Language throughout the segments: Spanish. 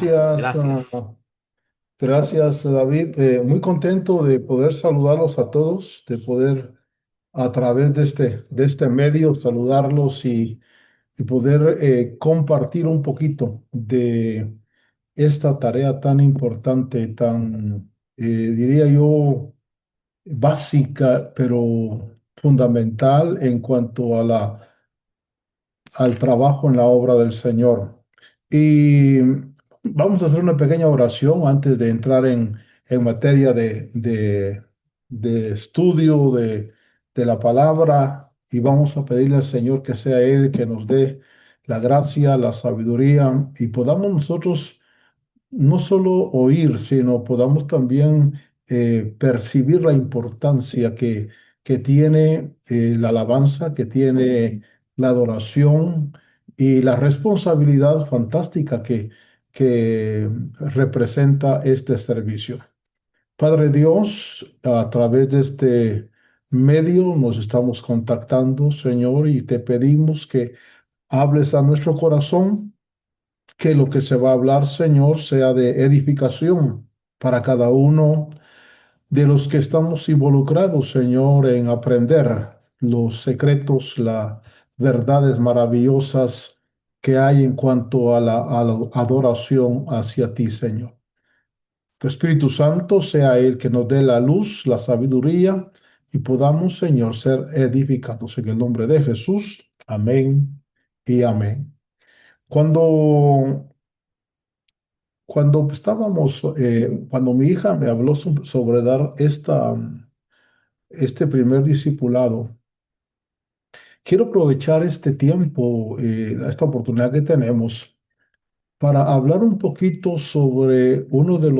Gracias, Gracias. gracias David. Muy contento de poder saludarlos a todos, de poder a través de este medio saludarlos y poder compartir un poquito de esta tarea tan importante, tan, diría yo, básica, pero fundamental en cuanto a al trabajo en la obra del Señor. Y vamos a hacer una pequeña oración antes de entrar en materia de estudio de la palabra y vamos a pedirle al Señor que sea Él que nos dé la gracia, la sabiduría y podamos nosotros no solo oír, sino podamos también percibir la importancia que tiene la alabanza, que tiene la adoración y la responsabilidad fantástica que representa este servicio. Padre Dios, a través de este medio nos estamos contactando, Señor, y te pedimos que hables a nuestro corazón, que lo que se va a hablar, Señor, sea de edificación para cada uno de los que estamos involucrados, Señor, en aprender los secretos, las verdades maravillosas que hay en cuanto a la adoración hacia ti, Señor. Tu Espíritu Santo sea el que nos dé la luz, la sabiduría y podamos, Señor, ser edificados en el nombre de Jesús. Amén y amén. Cuando cuando mi hija me habló sobre dar este primer discipulado, quiero aprovechar este tiempo, esta oportunidad que tenemos para hablar un poquito sobre uno de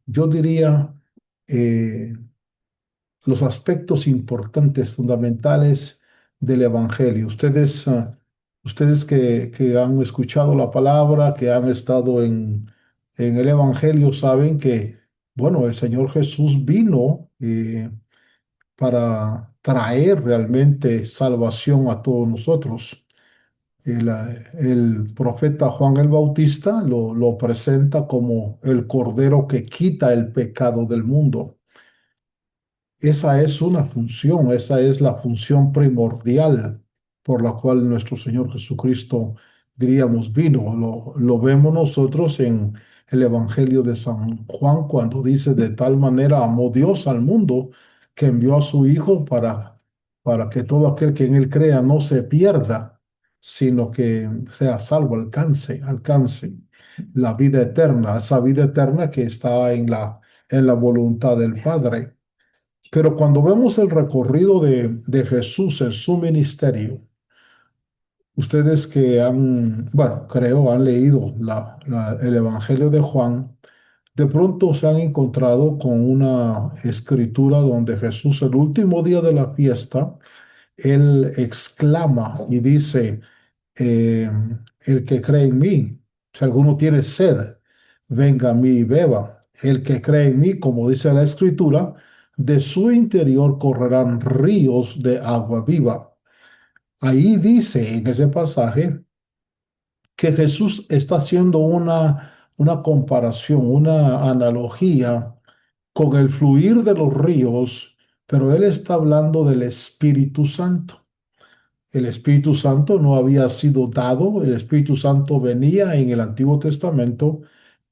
yo diría, eh, los aspectos importantes, fundamentales del Evangelio. Ustedes que han escuchado la palabra, que han estado en el Evangelio, saben que, bueno, el Señor Jesús vino para traer realmente salvación a todos nosotros. El profeta Juan el Bautista lo presenta como el Cordero que quita el pecado del mundo. Esa es una función, esa es la función primordial por la cual nuestro Señor Jesucristo, diríamos, vino. Lo vemos nosotros en el Evangelio de San Juan cuando dice, de tal manera amó Dios al mundo que envió a su Hijo para que todo aquel que en él crea no se pierda, sino que sea salvo, alcance la vida eterna, esa vida eterna que está en la voluntad del Padre. Pero cuando vemos el recorrido de Jesús en su ministerio, ustedes que bueno, creo, han leído el Evangelio de Juan, de pronto se han encontrado con una escritura donde Jesús, el último día de la fiesta, él exclama y dice, eh, el que cree en mí, si alguno tiene sed, venga a mí y beba. El que cree en mí, como dice la escritura, de su interior correrán ríos de agua viva. Ahí dice en ese pasaje que Jesús está haciendo una comparación, una analogía con el fluir de los ríos, pero él está hablando del Espíritu Santo. El Espíritu Santo no había sido dado, el Espíritu Santo venía en el Antiguo Testamento,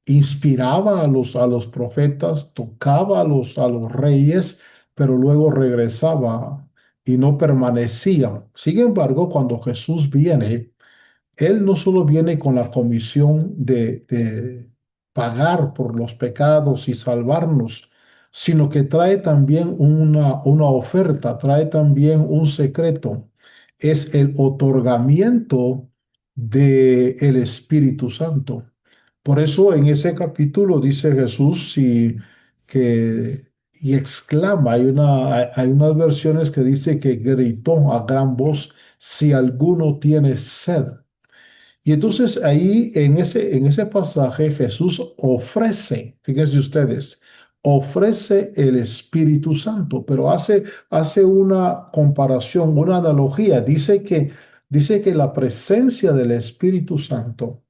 inspiraba a los profetas, tocaba a los reyes, pero luego regresaba y no permanecía. Sin embargo, cuando Jesús viene, él no solo viene con la comisión de pagar por los pecados y salvarnos, sino que trae también una oferta, trae también un secreto. Es el otorgamiento del Espíritu Santo. Por eso en ese capítulo dice Jesús y exclama, hay unas versiones que dice que gritó a gran voz, si alguno tiene sed. Y entonces ahí en ese pasaje Jesús ofrece, fíjense ustedes, ofrece el Espíritu Santo, pero hace una comparación, una analogía. Dice que la presencia del Espíritu Santo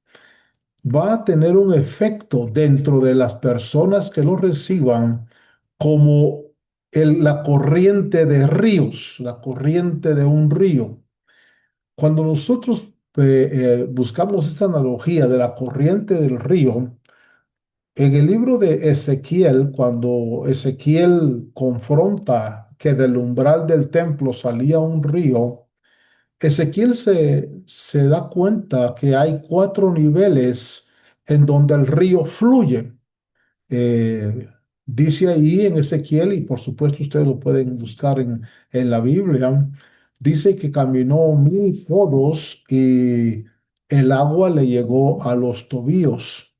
va a tener un efecto dentro de las personas que lo reciban como la corriente de ríos, la corriente de un río. Cuando nosotros buscamos esta analogía de la corriente del río, en el libro de Ezequiel, cuando Ezequiel confronta que del umbral del templo salía un río, Ezequiel se da cuenta que hay cuatro niveles en donde el río fluye. Eh, Dice ahí en Ezequiel, y por supuesto ustedes lo pueden buscar en la Biblia, dice que caminó 1000 codos y el agua le llegó a los tobillos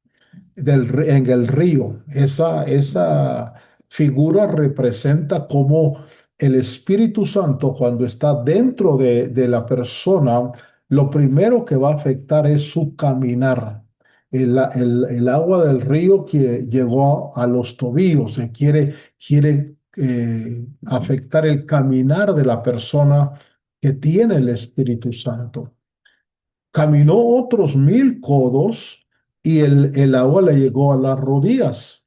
en el río. Esa figura representa cómo el Espíritu Santo, cuando está dentro de la persona, lo primero que va a afectar es su caminar. El agua del río que llegó a los tobillos, quiere afectar el caminar de la persona que tiene el Espíritu Santo. Caminó otros 1000 codos y el agua le llegó a las rodillas.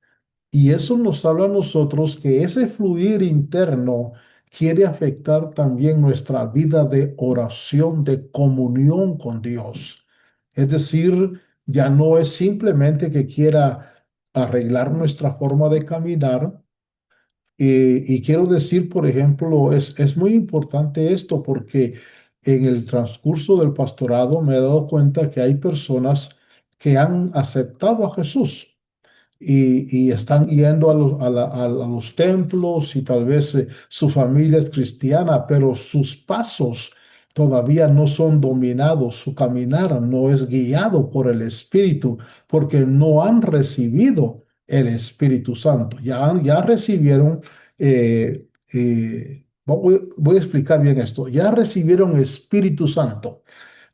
Y eso nos habla a nosotros que ese fluir interno quiere afectar también nuestra vida de oración, de comunión con Dios. Es decir, ya no es simplemente que quiera arreglar nuestra forma de caminar, y quiero decir, por ejemplo, es muy importante esto porque en el transcurso del pastorado me he dado cuenta que hay personas que han aceptado a Jesús y están yendo a los templos y tal vez su familia es cristiana, pero sus pasos todavía no son dominados, su caminar no es guiado por el Espíritu porque no han recibido el Espíritu Santo. Ya recibieron, voy a explicar bien esto, ya recibieron Espíritu Santo,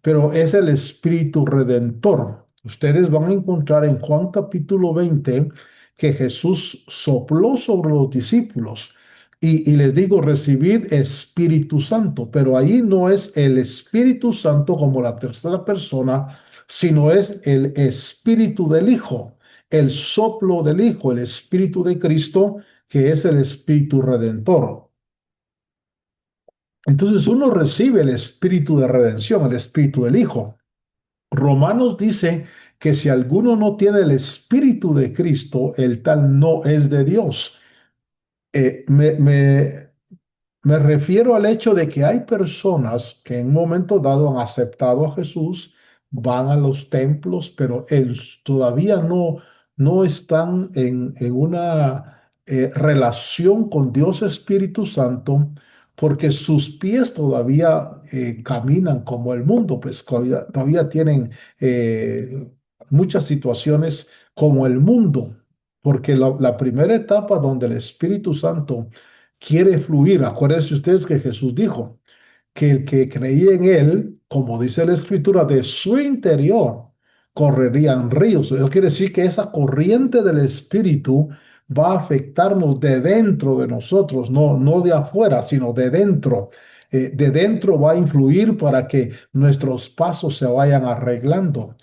pero es el Espíritu Redentor. Ustedes van a encontrar en Juan capítulo 20 que Jesús sopló sobre los discípulos y les digo, recibid Espíritu Santo, pero ahí no es el Espíritu Santo como la tercera persona, sino es el Espíritu del Hijo, el soplo del Hijo, el Espíritu de Cristo, que es el Espíritu Redentor. Entonces uno recibe el Espíritu de redención, el Espíritu del Hijo. Romanos dice que si alguno no tiene el Espíritu de Cristo, el tal no es de Dios. Eh, me, me, Me refiero al hecho de que hay personas que en un momento dado han aceptado a Jesús, van a los templos, pero todavía no están en una relación con Dios Espíritu Santo, porque sus pies todavía caminan como el mundo, pues todavía tienen muchas situaciones como el mundo, porque la primera etapa donde el Espíritu Santo quiere fluir. Acuérdense ustedes que Jesús dijo que el que creía en él, como dice la escritura, de su interior correrían ríos. Eso quiere decir que esa corriente del Espíritu va a afectarnos de dentro de nosotros, no de afuera, sino de dentro. De dentro va a influir para que nuestros pasos se vayan arreglando.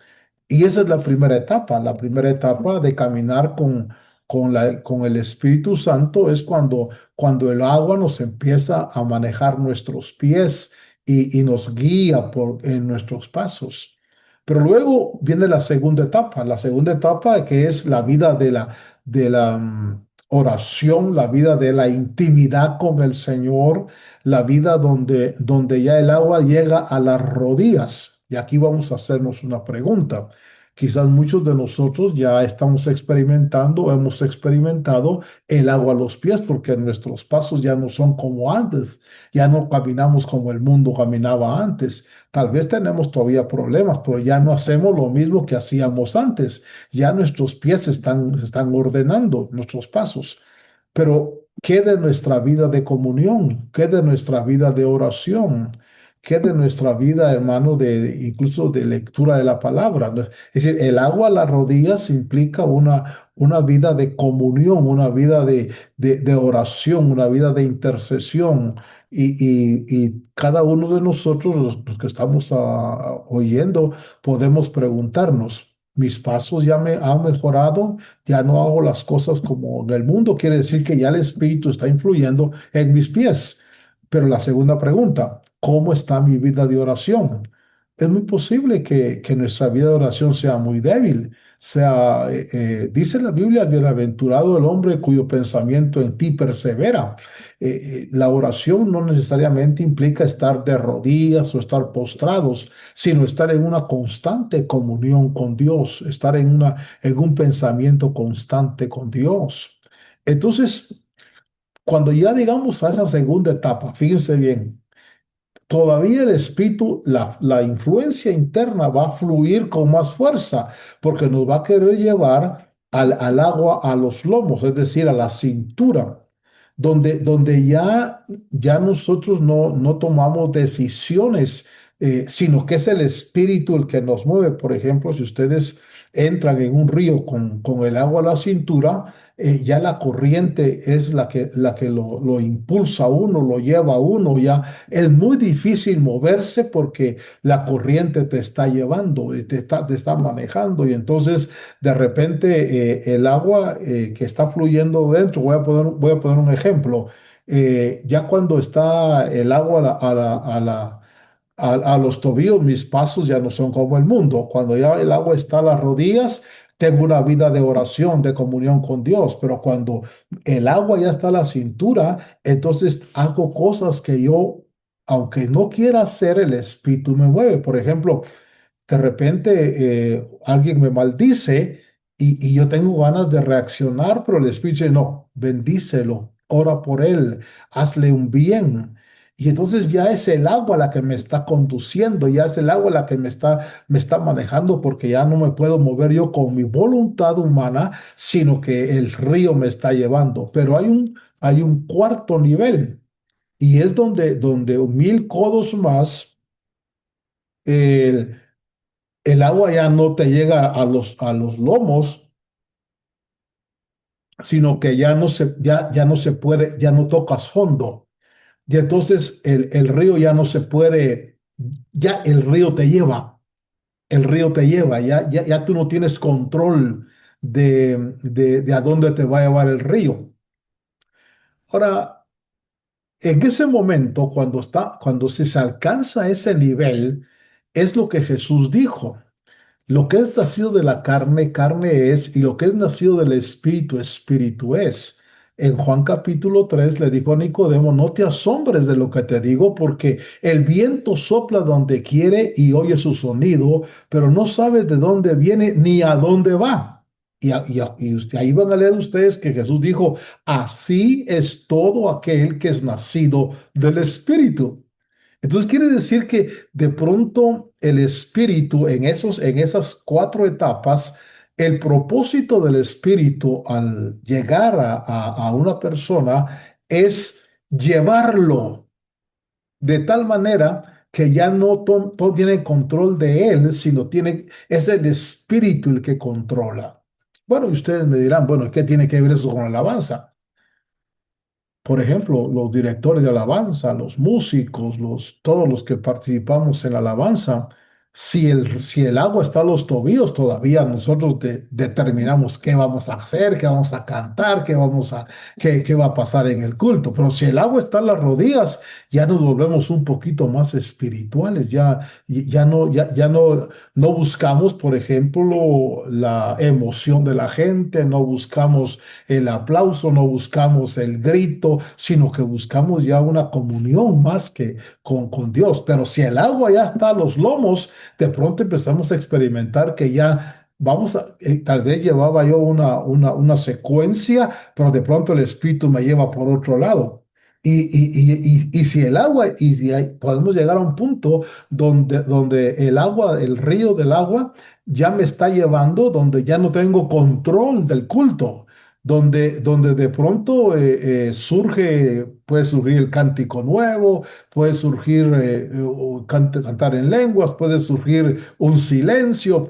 Y esa es la primera etapa de caminar con el Espíritu Santo es cuando el agua nos empieza a manejar nuestros pies y nos guía en nuestros pasos. Pero luego viene la segunda etapa que es la vida de la oración, la vida de la intimidad con el Señor, la vida donde ya el agua llega a las rodillas. Y aquí vamos a hacernos una pregunta. Quizás muchos de nosotros ya estamos experimentando, hemos experimentado el agua a los pies porque nuestros pasos ya no son como antes, ya no caminamos como el mundo caminaba antes. Tal vez tenemos todavía problemas, pero ya no hacemos lo mismo que hacíamos antes. Ya nuestros pies se están ordenando, nuestros pasos. Pero, ¿qué de nuestra vida de comunión? ¿Qué de nuestra vida de oración? ¿Qué de nuestra vida, hermano, incluso de lectura de la palabra? ¿No? Es decir, el agua a las rodillas implica una vida de comunión, una vida de oración, una vida de intercesión. Y cada uno de nosotros, los que estamos oyendo, podemos preguntarnos, mis pasos ya me han mejorado, ya no hago las cosas como en el mundo, quiere decir que ya el Espíritu está influyendo en mis pies. Pero la segunda pregunta, ¿cómo está mi vida de oración? Es muy posible que nuestra vida de oración sea muy débil. Dice la Biblia, bienaventurado el hombre cuyo pensamiento en ti persevera. La oración no necesariamente implica estar de rodillas o estar postrados, sino estar en una constante comunión con Dios, estar en un pensamiento constante con Dios. Entonces, cuando ya llegamos a esa segunda etapa, fíjense bien, todavía el espíritu, la influencia interna va a fluir con más fuerza, porque nos va a querer llevar al agua, a los lomos, es decir, a la cintura, donde ya nosotros no tomamos decisiones, sino que es el espíritu el que nos mueve. Por ejemplo, si ustedes entran en un río con el agua a la cintura, ya la corriente es la que lo impulsa a uno, lo lleva a uno, ya es muy difícil moverse porque la corriente te está llevando, te está manejando y entonces de repente el agua que está fluyendo dentro, voy a poner un ejemplo, ya cuando está el agua a los tobillos, mis pasos ya no son como el mundo. Cuando ya el agua está a las rodillas, tengo una vida de oración, de comunión con Dios, pero cuando el agua ya está a la cintura, entonces hago cosas que yo, aunque no quiera hacer, el Espíritu me mueve. Por ejemplo, de repente alguien me maldice y yo tengo ganas de reaccionar, pero el Espíritu dice, no, bendícelo, ora por él, hazle un bien. Y entonces ya es el agua la que me está conduciendo, ya es el agua la que me está manejando, porque ya no me puedo mover yo con mi voluntad humana, sino que el río me está llevando. Pero hay un cuarto nivel y es donde 1000 codos más. El agua ya no te llega a los lomos, sino que ya no se puede, ya no tocas fondo. Y entonces el río ya no se puede, ya el río te lleva, ya tú no tienes control de a dónde te va a llevar el río. Ahora, en ese momento, cuando se alcanza ese nivel, es lo que Jesús dijo. Lo que es nacido de la carne, carne es, y lo que es nacido del espíritu, espíritu es. En Juan capítulo 3 le dijo a Nicodemo, no te asombres de lo que te digo, porque el viento sopla donde quiere y oye su sonido, pero no sabes de dónde viene ni a dónde va. Ahí van a leer ustedes que Jesús dijo, así es todo aquel que es nacido del espíritu. Entonces quiere decir que de pronto el espíritu en esas 4 etapas, el propósito del espíritu al llegar a una persona es llevarlo de tal manera que ya no tiene control de él, sino es el espíritu el que controla. Bueno, y ustedes me dirán, bueno, ¿qué tiene que ver eso con la alabanza? Por ejemplo, los directores de alabanza, los músicos, todos los que participamos en la alabanza, si el agua está a los tobillos, todavía nosotros determinamos qué vamos a hacer, qué vamos a cantar, qué va a pasar en el culto. Pero si el agua está a las rodillas, ya nos volvemos un poquito más espirituales, ya no buscamos, por ejemplo, la emoción de la gente, no buscamos el aplauso, no buscamos el grito, sino que buscamos ya una comunión más que con Dios. Pero si el agua ya está a los lomos, de pronto empezamos a experimentar que ya tal vez llevaba yo una secuencia, pero de pronto el Espíritu me lleva por otro lado. Y si el agua, y si podemos llegar a un punto donde el agua, el río del agua, ya me está llevando, donde ya no tengo control del culto, donde de pronto puede surgir el cántico nuevo, puede surgir cantar en lenguas, puede surgir un silencio,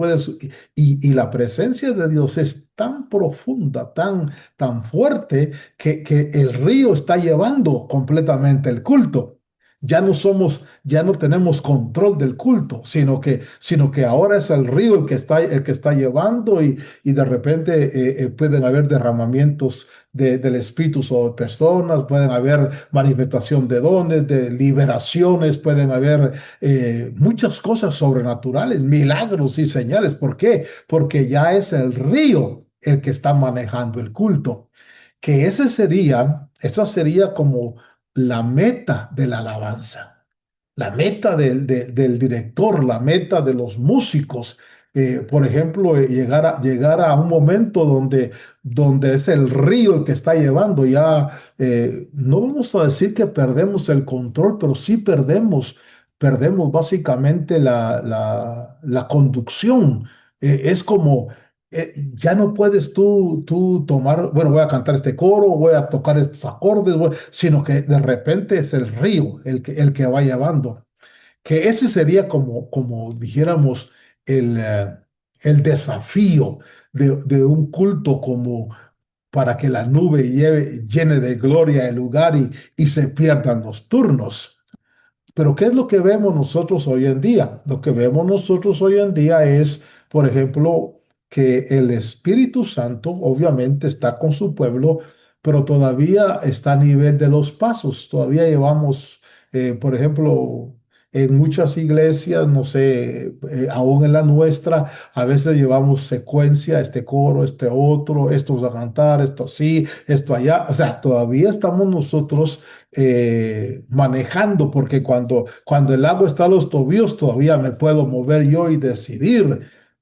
y la presencia de Dios es tan profunda, tan fuerte, que el río está llevando completamente el culto. Ya no tenemos control del culto, sino que ahora es el río el que está llevando y de repente pueden haber derramamientos del Espíritu sobre personas, pueden haber manifestación de dones, de liberaciones, pueden haber muchas cosas sobrenaturales, milagros y señales. ¿Por qué? Porque ya es el río el que está manejando el culto. Que esa sería como la meta de la alabanza, la meta del director, la meta de los músicos. Por ejemplo, llegar a un momento donde es el río el que está llevando. Ya no vamos a decir que perdemos el control, pero sí perdemos básicamente la conducción. Es como ya no puedes tú tomar, bueno, voy a cantar este coro, voy a tocar estos acordes, sino que de repente es el río el que va llevando. Que ese sería como dijéramos, el desafío de un culto como para que la nube llene de gloria el lugar y se pierdan los turnos. Pero ¿qué es lo que vemos nosotros hoy en día? Lo que vemos nosotros hoy en día es, por ejemplo, que el Espíritu Santo obviamente está con su pueblo, pero todavía está a nivel de los pasos. Todavía llevamos, por ejemplo, en muchas iglesias, no sé, aún en la nuestra, a veces llevamos secuencia, este coro, este otro, estos a cantar, esto así, esto allá. O sea, todavía estamos nosotros manejando, porque cuando el agua está a los tobillos, todavía me puedo mover yo y decidir.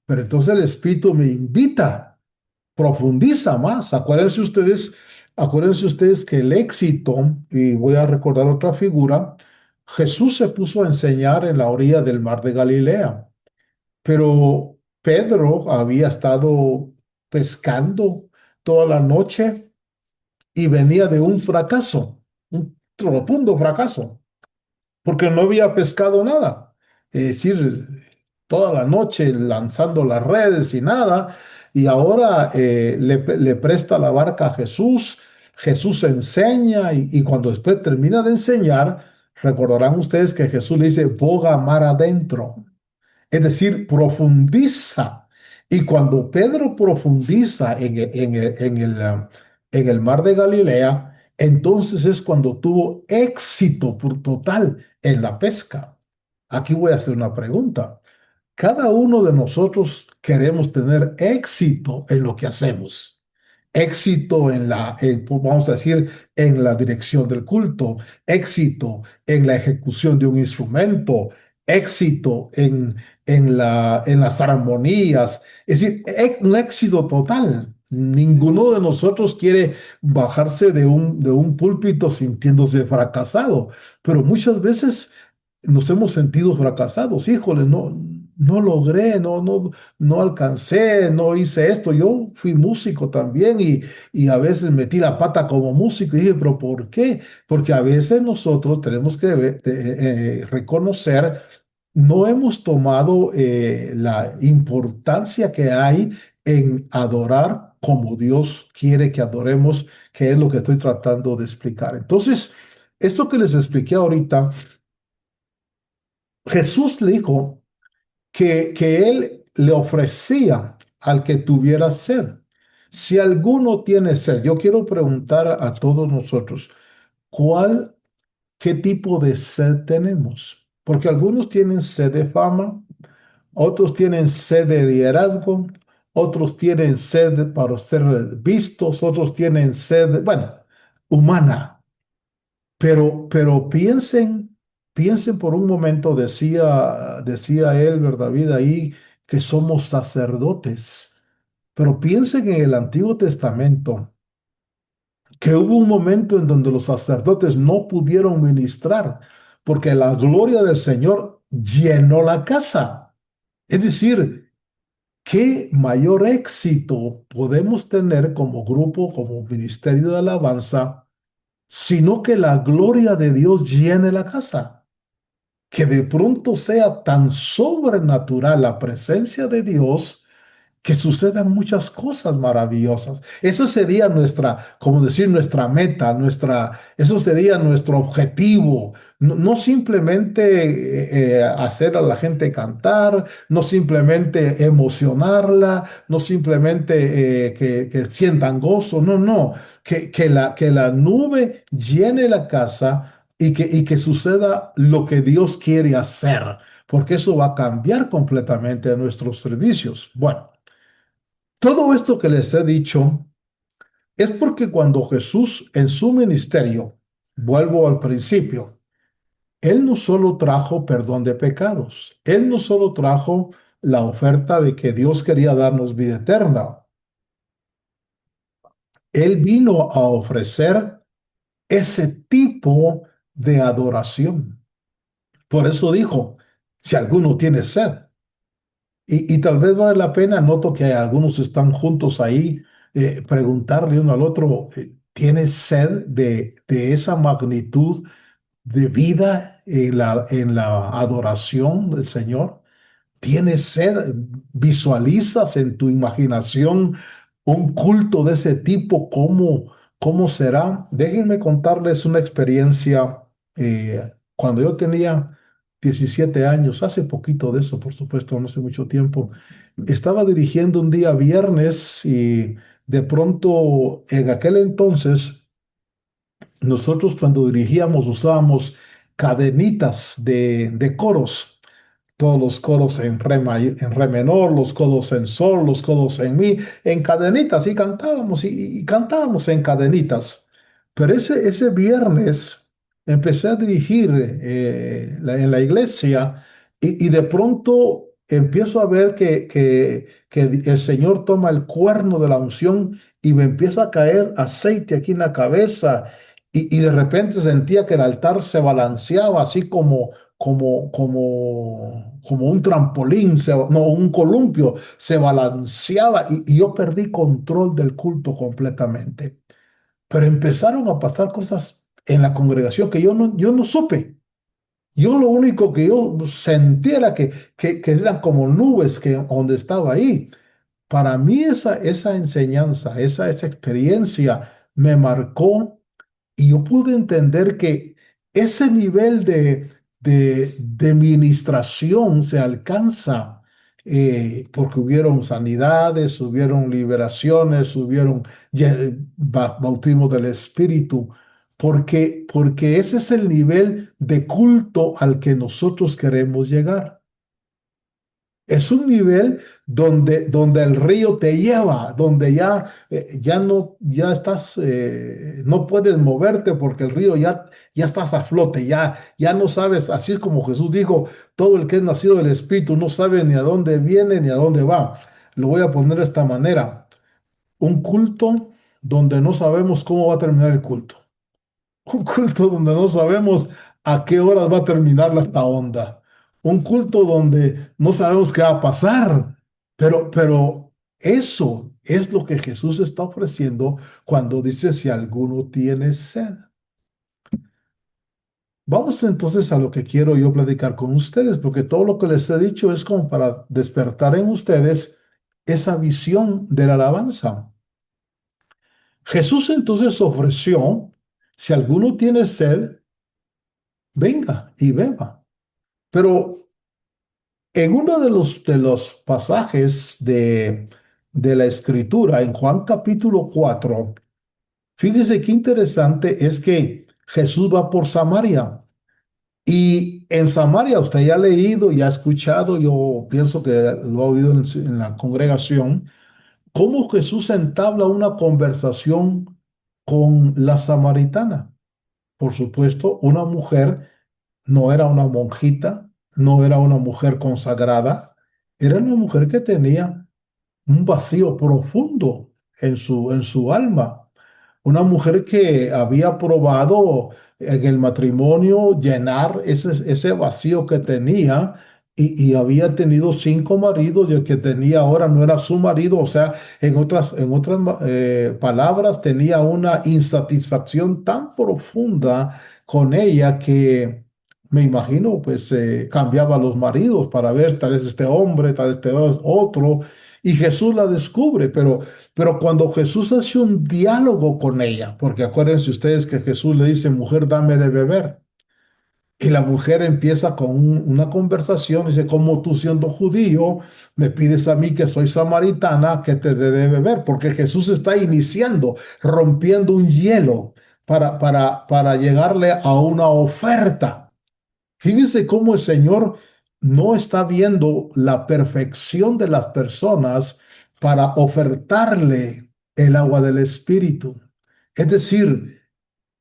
Pero entonces el Espíritu me invita, profundiza más. Acuérdense ustedes que el éxito, y voy a recordar otra figura, Jesús se puso a enseñar en la orilla del mar de Galilea, pero Pedro había estado pescando toda la noche y venía de un fracaso, un rotundo fracaso, porque no había pescado nada. Es decir, toda la noche lanzando las redes y nada, y ahora le presta la barca a Jesús, Jesús enseña y cuando después termina de enseñar, recordarán ustedes que Jesús le dice, boga mar adentro. Es decir, profundiza. Y cuando Pedro profundiza en el mar de Galilea, entonces es cuando tuvo éxito por total en la pesca. Aquí voy a hacer una pregunta. Cada uno de nosotros queremos tener éxito en lo que hacemos. Éxito pues, vamos a decir, en la dirección del culto, éxito en la ejecución de un instrumento, éxito en las armonías, es decir, un éxito total. Ninguno de nosotros quiere bajarse de un púlpito sintiéndose fracasado, pero muchas veces nos hemos sentido fracasados. Híjole, no logré, no alcancé, no hice esto. Yo fui músico también y a veces metí la pata como músico y dije, pero ¿por qué? Porque a veces nosotros tenemos que reconocer, no hemos tomado la importancia que hay en adorar como Dios quiere que adoremos, que es lo que estoy tratando de explicar. Entonces, esto que les expliqué ahorita, Jesús le dijo que él le ofrecía al que tuviera sed. Si alguno tiene sed, yo quiero preguntar a todos nosotros, ¿cuál, qué tipo de sed tenemos? Porque algunos tienen sed de fama, otros tienen sed de liderazgo, otros tienen para ser vistos, otros tienen sed, bueno, humana. Pero piensen por un momento, decía él, David, ahí, que somos sacerdotes. Pero piensen en el Antiguo Testamento, que hubo un momento en donde los sacerdotes no pudieron ministrar, porque la gloria del Señor llenó la casa. Es decir, ¿qué mayor éxito podemos tener como grupo, como ministerio de alabanza, sino que la gloria de Dios llene la casa? Que de pronto sea tan sobrenatural la presencia de Dios que sucedan muchas cosas maravillosas. Eso sería nuestra, como decir, nuestra meta, eso sería nuestro objetivo. No, no simplemente hacer a la gente cantar, no simplemente emocionarla, no simplemente que sientan gozo, no, no, que la nube llene la casa y que suceda lo que Dios quiere hacer, porque eso va a cambiar completamente nuestros servicios. Bueno, todo esto que les he dicho es porque cuando Jesús en su ministerio, vuelvo al principio, Él no solo trajo perdón de pecados, Él no solo trajo la oferta de que Dios quería darnos vida eterna, Él vino a ofrecer ese tipo de adoración. Por eso dijo, si alguno tiene sed, y tal vez vale la pena, noto que algunos están juntos ahí, preguntarle uno al otro, ¿tienes sed de esa magnitud de vida en la adoración del Señor? ¿Tienes sed? ¿Visualizas en tu imaginación un culto de ese tipo? ¿Cómo será? Déjenme contarles una experiencia. Cuando yo tenía 17 años, hace poquito de eso, por supuesto, no hace mucho tiempo, estaba dirigiendo un día viernes y de pronto en aquel entonces nosotros cuando dirigíamos usábamos cadenitas de coros, todos los codos en en re menor, los codos en sol, los codos en mi, en cadenitas, y cantábamos, y cantábamos en cadenitas. Pero ese viernes empecé a dirigir en la iglesia y de pronto empiezo a ver que el Señor toma el cuerno de la unción y me empieza a caer aceite aquí en la cabeza y de repente sentía que el altar se balanceaba así como un trampolín, no, un columpio, se balanceaba y yo perdí control del culto completamente. Pero empezaron a pasar cosas en la congregación que yo no supe. Yo lo único que yo sentí era que eran como nubes que donde estaba ahí. Para mí esa enseñanza, esa experiencia me marcó y yo pude entender que ese nivel de ministración se alcanza porque hubieron sanidades, hubieron liberaciones, hubieron bautismo del Espíritu, porque ese es el nivel de culto al que nosotros queremos llegar. Es un nivel donde el río te lleva, donde ya no, ya estás, no puedes moverte porque el río ya estás a flote, ya no sabes, así es como Jesús dijo, todo el que es nacido del Espíritu no sabe ni a dónde viene ni a dónde va. Lo voy a poner de esta manera, un culto donde no sabemos cómo va a terminar el culto. Un culto donde no sabemos a qué horas va a terminar esta onda. Un culto donde no sabemos qué va a pasar. Pero eso es lo que Jesús está ofreciendo cuando dice si alguno tiene sed. Vamos entonces a lo que quiero yo platicar con ustedes, porque todo lo que les he dicho es como para despertar en ustedes esa visión de la alabanza. Jesús entonces ofreció, si alguno tiene sed, venga y beba. Pero en uno de los pasajes de la Escritura, en Juan capítulo 4, fíjese qué interesante es que Jesús va por Samaria. Y en Samaria, usted ya ha leído y ha escuchado, yo pienso que lo ha oído en la congregación, cómo Jesús entabla una conversación con la samaritana. Por supuesto, una mujer no era una monjita, no era una mujer consagrada, era una mujer que tenía un vacío profundo en su alma. Una mujer que había probado en el matrimonio llenar ese vacío que tenía y había tenido 5 maridos y el que tenía ahora no era su marido. O sea, en otras palabras, tenía una insatisfacción tan profunda con ella que me imagino, pues cambiaba a los maridos para ver tal vez este hombre, tal vez este otro. y Jesús la descubre, pero cuando Jesús hace un diálogo con ella, porque acuérdense ustedes que Jesús le dice, mujer, dame de beber. Y la mujer empieza con una conversación, dice, como tú siendo judío, me pides a mí que soy samaritana, que te dé de beber, porque Jesús está iniciando, rompiendo un hielo para llegarle a una oferta. Fíjense cómo el Señor no está viendo la perfección de las personas para ofertarle el agua del Espíritu. Es decir,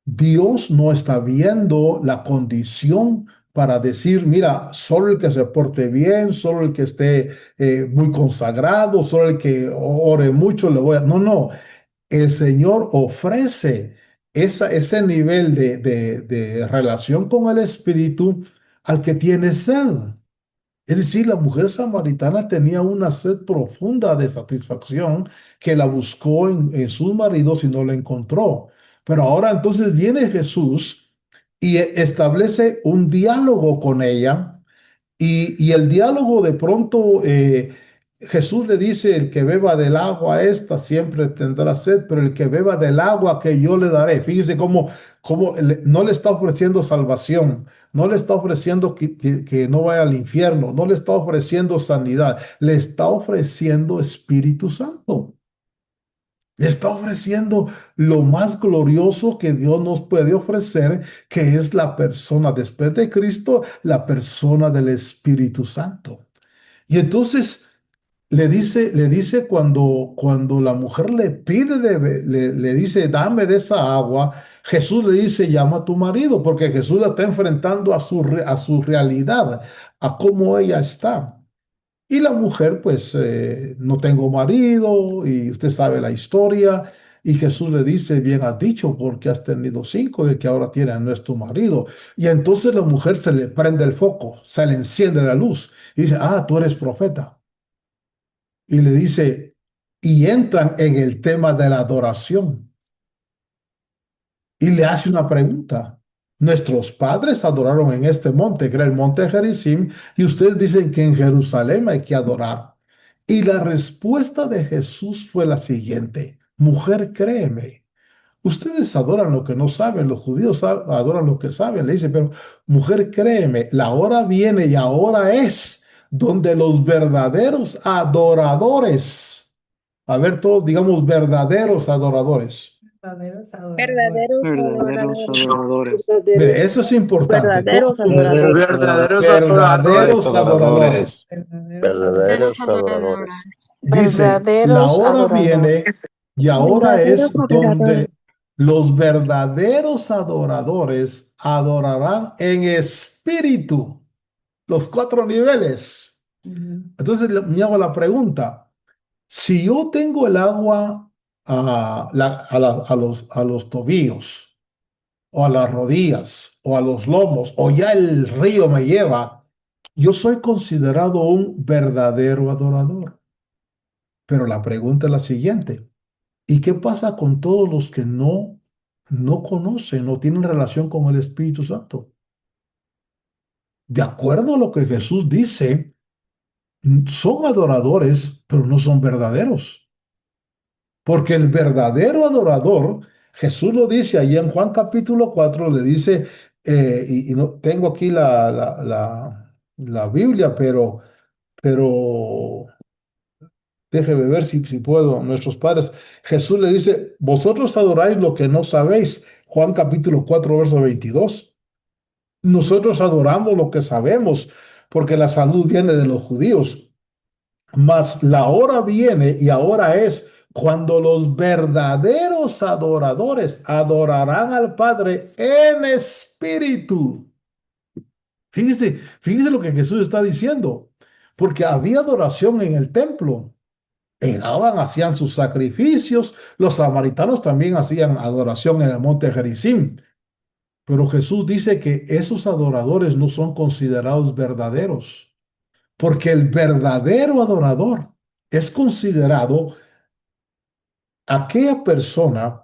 Dios no está viendo la condición para decir, mira, solo el que se porte bien, solo el que esté muy consagrado, solo el que ore mucho le voy a... No, no, el Señor ofrece ese nivel de relación con el Espíritu al que tiene sed. Es decir, la mujer samaritana tenía una sed profunda de satisfacción que la buscó en sus maridos y no la encontró. Pero ahora entonces viene Jesús y establece un diálogo con ella y el diálogo de pronto, Jesús le dice, el que beba del agua esta siempre tendrá sed, pero el que beba del agua que yo le daré. Fíjese cómo no le está ofreciendo salvación, no le está ofreciendo que no vaya al infierno, no le está ofreciendo sanidad, le está ofreciendo Espíritu Santo. Le está ofreciendo lo más glorioso que Dios nos puede ofrecer, que es la persona después de Cristo, la persona del Espíritu Santo. Y entonces le dice cuando la mujer le pide, le dice, dame de esa agua, Jesús le dice, llama a tu marido, porque Jesús la está enfrentando a su realidad, a cómo ella está. Y la mujer, pues, no tengo marido, y usted sabe la historia. Y Jesús le dice, bien has dicho, porque has tenido cinco y el que ahora tiene no es tu marido. Y entonces la mujer se le prende el foco, se le enciende la luz y dice, ah, tú eres profeta. Y le dice, y entran en el tema de la adoración. Y le hace una pregunta. Nuestros padres adoraron en este monte, que era el monte Gerizim, y ustedes dicen que en Jerusalén hay que adorar. Y la respuesta de Jesús fue la siguiente: mujer, créeme, ustedes adoran lo que no saben, los judíos adoran lo que saben. Le dice, pero mujer, créeme, la hora viene y ahora es donde los verdaderos adoradores, a ver todos, digamos, verdaderos adoradores. Verdaderos adoradores. Verdaderos Verdaderos adoradores. adoradores. Mire, Verdaderos eso es importante. Todos Verdaderos juntos. adoradores. Verdaderos Verdaderos adoradores. adoradores. Verdaderos Verdaderos adoradores. Verdaderos adoradores. adoradores. Dice, la verdaderos hora adoradores. viene y ahora Verdaderos es adoradores. donde los verdaderos adoradores adorarán en espíritu. Los cuatro niveles. Ujú. Entonces me hago la pregunta, si yo tengo el agua a los tobillos, o a las rodillas, o a los lomos, o ya el río me lleva, yo soy considerado un verdadero adorador. Pero la pregunta es la siguiente: ¿y qué pasa con todos los que no conocen, no tienen relación con el Espíritu Santo? De acuerdo a lo que Jesús dice, son adoradores, pero no son verdaderos. Porque el verdadero adorador, Jesús lo dice allí en Juan capítulo 4, le dice, y no tengo aquí la Biblia, pero déjeme ver si puedo. Nuestros padres, Jesús le dice, vosotros adoráis lo que no sabéis. Juan capítulo 4 verso 22. Nosotros adoramos lo que sabemos, porque la salud viene de los judíos. Mas la hora viene y ahora es cuando los verdaderos adoradores adorarán al Padre en espíritu. Fíjese lo que Jesús está diciendo, porque había adoración en el templo. Llegaban, hacían sus sacrificios, los samaritanos también hacían adoración en el monte Gerizim, pero Jesús dice que esos adoradores no son considerados verdaderos, porque el verdadero adorador es considerado aquella persona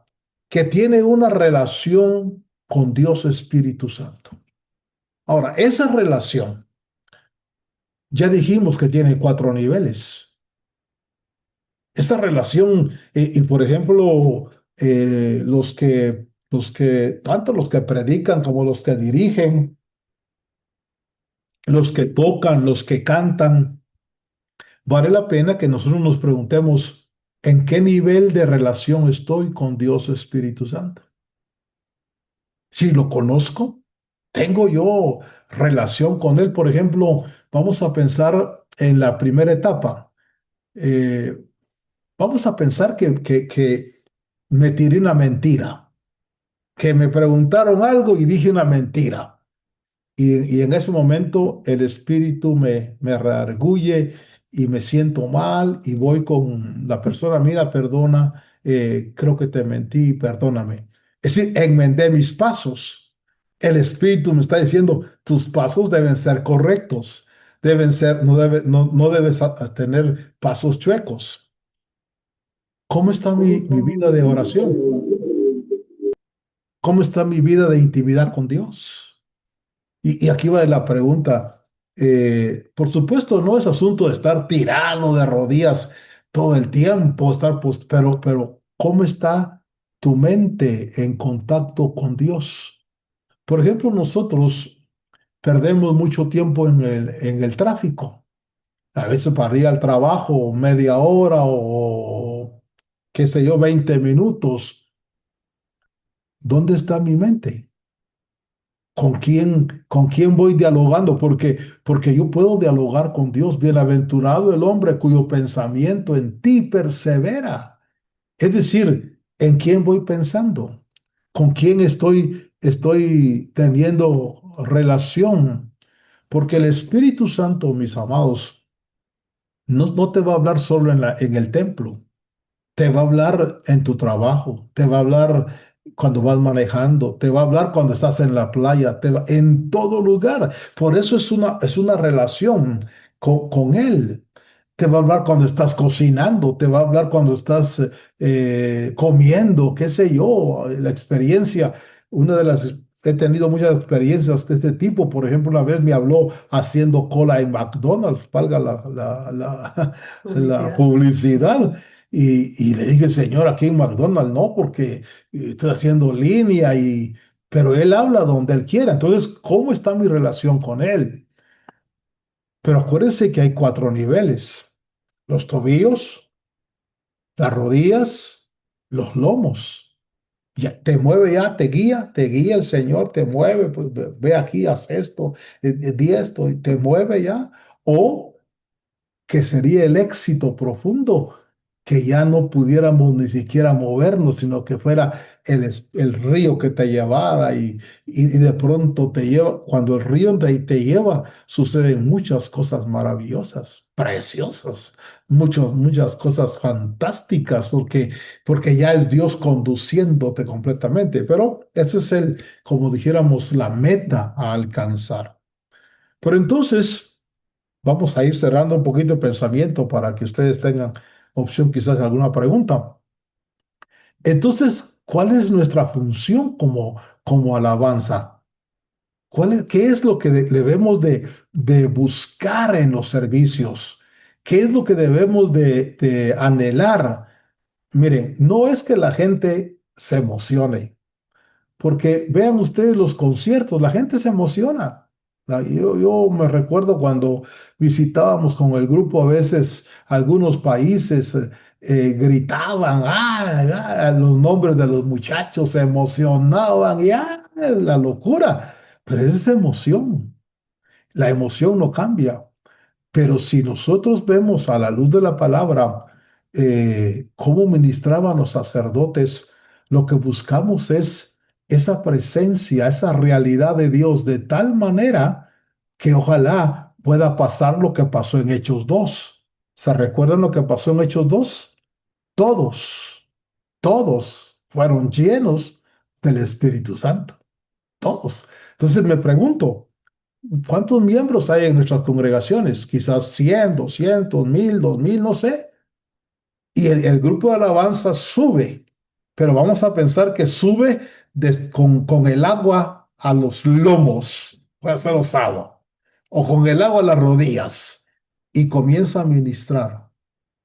que tiene una relación con Dios Espíritu Santo. Ahora, esa relación, ya dijimos que tiene cuatro niveles. Esa relación, y por ejemplo, tanto los que predican como los que dirigen, los que tocan, los que cantan, vale la pena que nosotros nos preguntemos en qué nivel de relación estoy con Dios Espíritu Santo. Si lo conozco, tengo yo relación con Él. Por ejemplo, vamos a pensar en la primera etapa. Eh, Vamos a pensar que me tiré una mentira, que me preguntaron algo y dije una mentira. Y en ese momento el espíritu me rearguye y me siento mal y voy con la persona, mira, perdona, creo que te mentí, perdóname. Es decir, enmendé mis pasos. El espíritu me está diciendo, tus pasos deben ser correctos, deben ser, no debes tener pasos chuecos. ¿Cómo está mi vida de oración? ¿Cómo está mi vida de intimidad con Dios? Y aquí va la pregunta. Por supuesto, no es asunto de estar tirado de rodillas todo el tiempo, pero ¿cómo está tu mente en contacto con Dios? Por ejemplo, nosotros perdemos mucho tiempo en el tráfico. A veces para ir al trabajo, media hora o qué sé yo, 20 minutos. ¿Dónde está mi mente? Con quién voy dialogando? Porque yo puedo dialogar con Dios. Bienaventurado el hombre cuyo pensamiento en ti persevera. Es decir, ¿en quién voy pensando? ¿Con quién estoy teniendo relación? Porque el Espíritu Santo, mis amados, no te va a hablar solo en el templo. Te va a hablar en tu trabajo, te va a hablar cuando vas manejando, te va a hablar cuando estás en la playa, en todo lugar. Por eso es una relación con Él. Te va a hablar cuando estás cocinando, te va a hablar cuando estás comiendo, qué sé yo, la experiencia. Una de las, he tenido muchas experiencias de este tipo. Por ejemplo, una vez me habló haciendo cola en McDonald's, valga la Publicidad. publicidad. Y le dije, señor, aquí en McDonald's no, porque estoy haciendo línea pero él habla donde él quiera. Entonces, ¿cómo está mi relación con él? Pero acuérdense que hay cuatro niveles: los tobillos, las rodillas, los lomos. Ya te mueve, ya te guía el Señor, te mueve, pues ve aquí, haz esto, di esto, y te mueve ya. O que sería el éxito profundo, que ya no pudiéramos ni siquiera movernos, sino que fuera el río que te llevara y de pronto te lleva, cuando el río te lleva, suceden muchas cosas maravillosas, preciosas, muchas cosas fantásticas, porque ya es Dios conduciéndote completamente, pero ese es como dijéramos, la meta a alcanzar. Pero entonces... Vamos a ir cerrando un poquito el pensamiento para que ustedes tengan opción quizás de alguna pregunta. Entonces, ¿cuál es nuestra función como alabanza? ¿Qué es lo que debemos de buscar en los servicios? ¿Qué es lo que debemos de anhelar? Miren, no es que la gente se emocione. Porque vean ustedes los conciertos, la gente se emociona. Yo me recuerdo cuando visitábamos con el grupo a veces algunos países, gritaban los nombres de los muchachos, se emocionaban, la locura. Pero esa es emoción. La emoción no cambia. Pero si nosotros vemos a la luz de la palabra cómo ministraban los sacerdotes, lo que buscamos es esa presencia, esa realidad de Dios, de tal manera que ojalá pueda pasar lo que pasó en Hechos 2. ¿Se recuerdan lo que pasó en Hechos 2? Todos, todos fueron llenos del Espíritu Santo, todos. Entonces me pregunto, ¿cuántos miembros hay en nuestras congregaciones? Quizás 100, 200, 1000, 2000, no sé. Y el grupo de alabanza sube, pero vamos a pensar que sube con el agua a los lomos, puede ser osado, o con el agua a las rodillas, y comienza a ministrar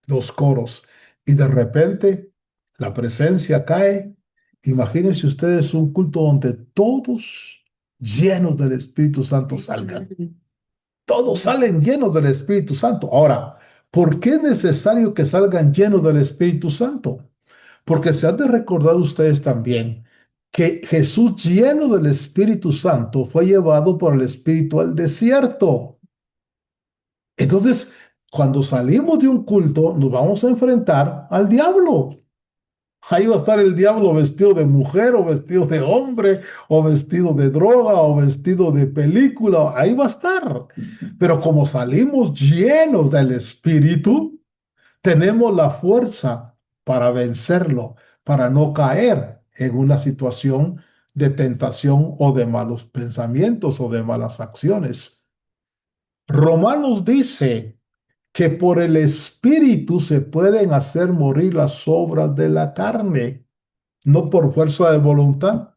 los coros. y de repente la presencia cae. Imagínense ustedes un culto donde todos llenos del Espíritu Santo salgan. Todos salen llenos del Espíritu Santo. Ahora, ¿por qué es necesario que salgan llenos del Espíritu Santo? Porque se han de recordar ustedes también que Jesús lleno del Espíritu Santo fue llevado por el Espíritu al desierto. Entonces, cuando salimos de un culto, nos vamos a enfrentar al diablo. Ahí va a estar el diablo vestido de mujer o vestido de hombre o vestido de droga o vestido de película. Ahí va a estar. Pero como salimos llenos del Espíritu, tenemos la fuerza para vencerlo, para no caer en una situación de tentación o de malos pensamientos o de malas acciones. Romanos dice que por el Espíritu se pueden hacer morir las obras de la carne, no por fuerza de voluntad,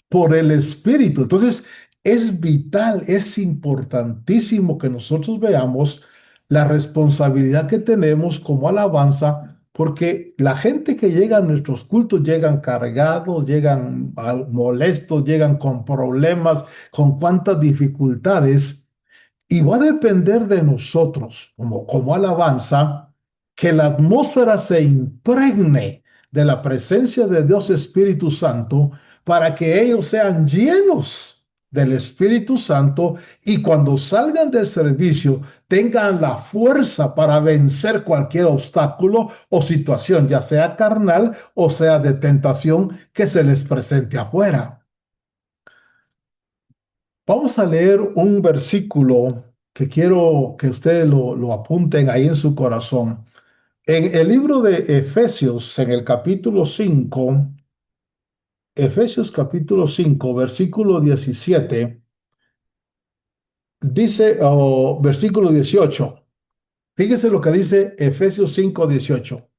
por el Espíritu. Entonces, es vital, es importantísimo que nosotros veamos la responsabilidad que tenemos como alabanza, porque la gente que llega a nuestros cultos llegan cargados, llegan molestos, llegan con problemas, con cuantas dificultades. Y va a depender de nosotros, como alabanza, que la atmósfera se impregne de la presencia de Dios Espíritu Santo para que ellos sean llenos del Espíritu Santo y cuando salgan del servicio tengan la fuerza para vencer cualquier obstáculo o situación, ya sea carnal o sea de tentación que se les presente afuera. Vamos a leer un versículo que quiero que ustedes lo apunten ahí en su corazón. En el libro de Efesios, en el capítulo 5, Efesios capítulo 5, versículo 17, dice, versículo 18. Fíjese lo que dice Efesios 5, 18.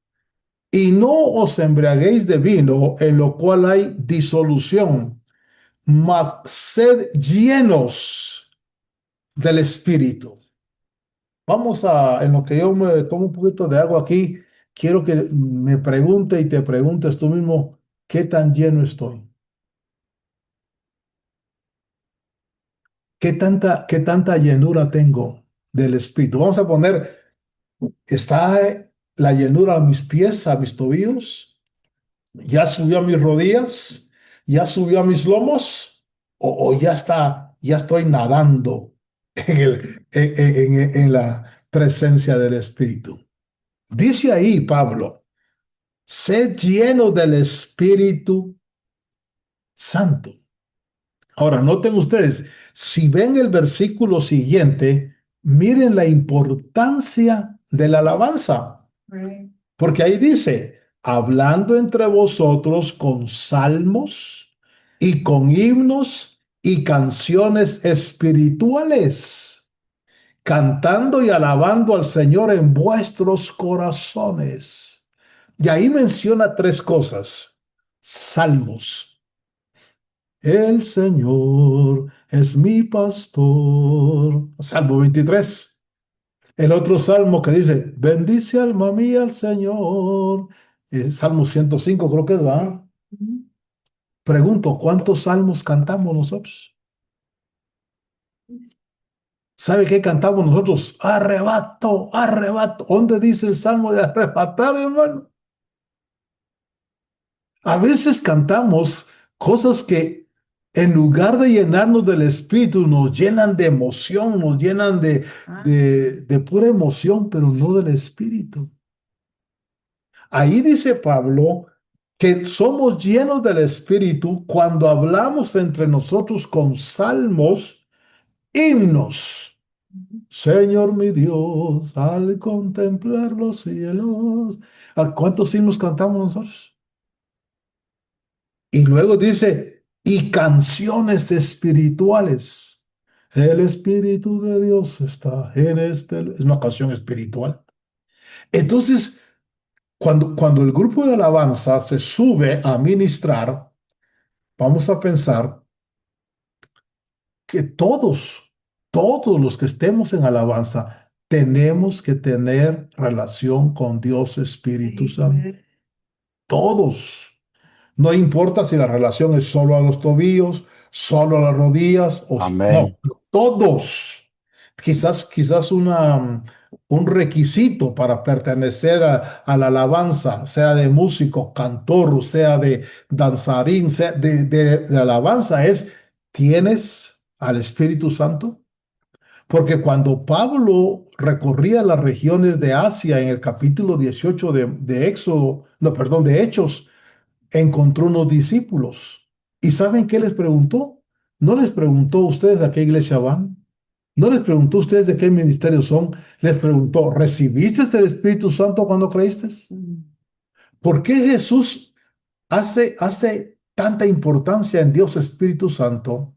Y no os embriaguéis de vino, en lo cual hay disolución, mas sed llenos del Espíritu. Vamos a, en lo que yo me tomo un poquito de agua aquí, quiero que me pregunte y te preguntes tú mismo, ¿qué tan lleno estoy? Qué tanta llenura tengo del Espíritu? Vamos a poner, ¿está la llenura a mis pies, a mis tobillos? ¿Ya subió a mis rodillas? ¿Ya subió a mis lomos? ¿O ya está, ya estoy nadando en la presencia del Espíritu? Dice ahí Pablo. Sed lleno del Espíritu Santo. Ahora, noten ustedes, si ven el versículo siguiente, miren la importancia de la alabanza. Right. Porque ahí dice, hablando entre vosotros con salmos y con himnos y canciones espirituales, cantando y alabando al Señor en vuestros corazones. Y ahí menciona tres cosas. Salmos. El Señor es mi pastor. Salmo 23. El otro salmo que dice, bendice alma mía al Señor. Salmo 105 creo que es, ¿va? Pregunto, ¿cuántos salmos cantamos nosotros? ¿Sabe qué cantamos nosotros? Arrebato, arrebato. ¿Dónde dice el salmo de arrebatar, hermano? A veces cantamos cosas que en lugar de llenarnos del Espíritu, nos llenan de emoción, nos llenan de pura emoción, pero no del Espíritu. Ahí dice Pablo que somos llenos del Espíritu cuando hablamos entre nosotros con salmos, himnos. Señor mi Dios, al contemplar los cielos. ¿A cuántos himnos cantamos nosotros? Y luego dice, y canciones espirituales. El Espíritu de Dios está en este. Es una canción espiritual. Entonces, cuando el grupo de alabanza se sube a ministrar, vamos a pensar que todos los que estemos en alabanza, tenemos que tener relación con Dios Espíritu Santo. Todos. No importa si la relación es solo a los tobillos, solo a las rodillas, no, Amén. todos. Quizás un requisito para pertenecer a la alabanza, sea de músico, cantor, sea de danzarín, sea de alabanza, es, ¿tienes al Espíritu Santo? Porque cuando Pablo recorría las regiones de Asia en el capítulo 18 de Éxodo, no, perdón, de Hechos, encontró unos discípulos. ¿Y saben qué les preguntó? No les preguntó ustedes a qué iglesia van. No les preguntó ustedes de qué ministerio son. Les preguntó, ¿recibiste el Espíritu Santo cuando creíste? ¿Por qué Jesús hace tanta importancia en Dios Espíritu Santo?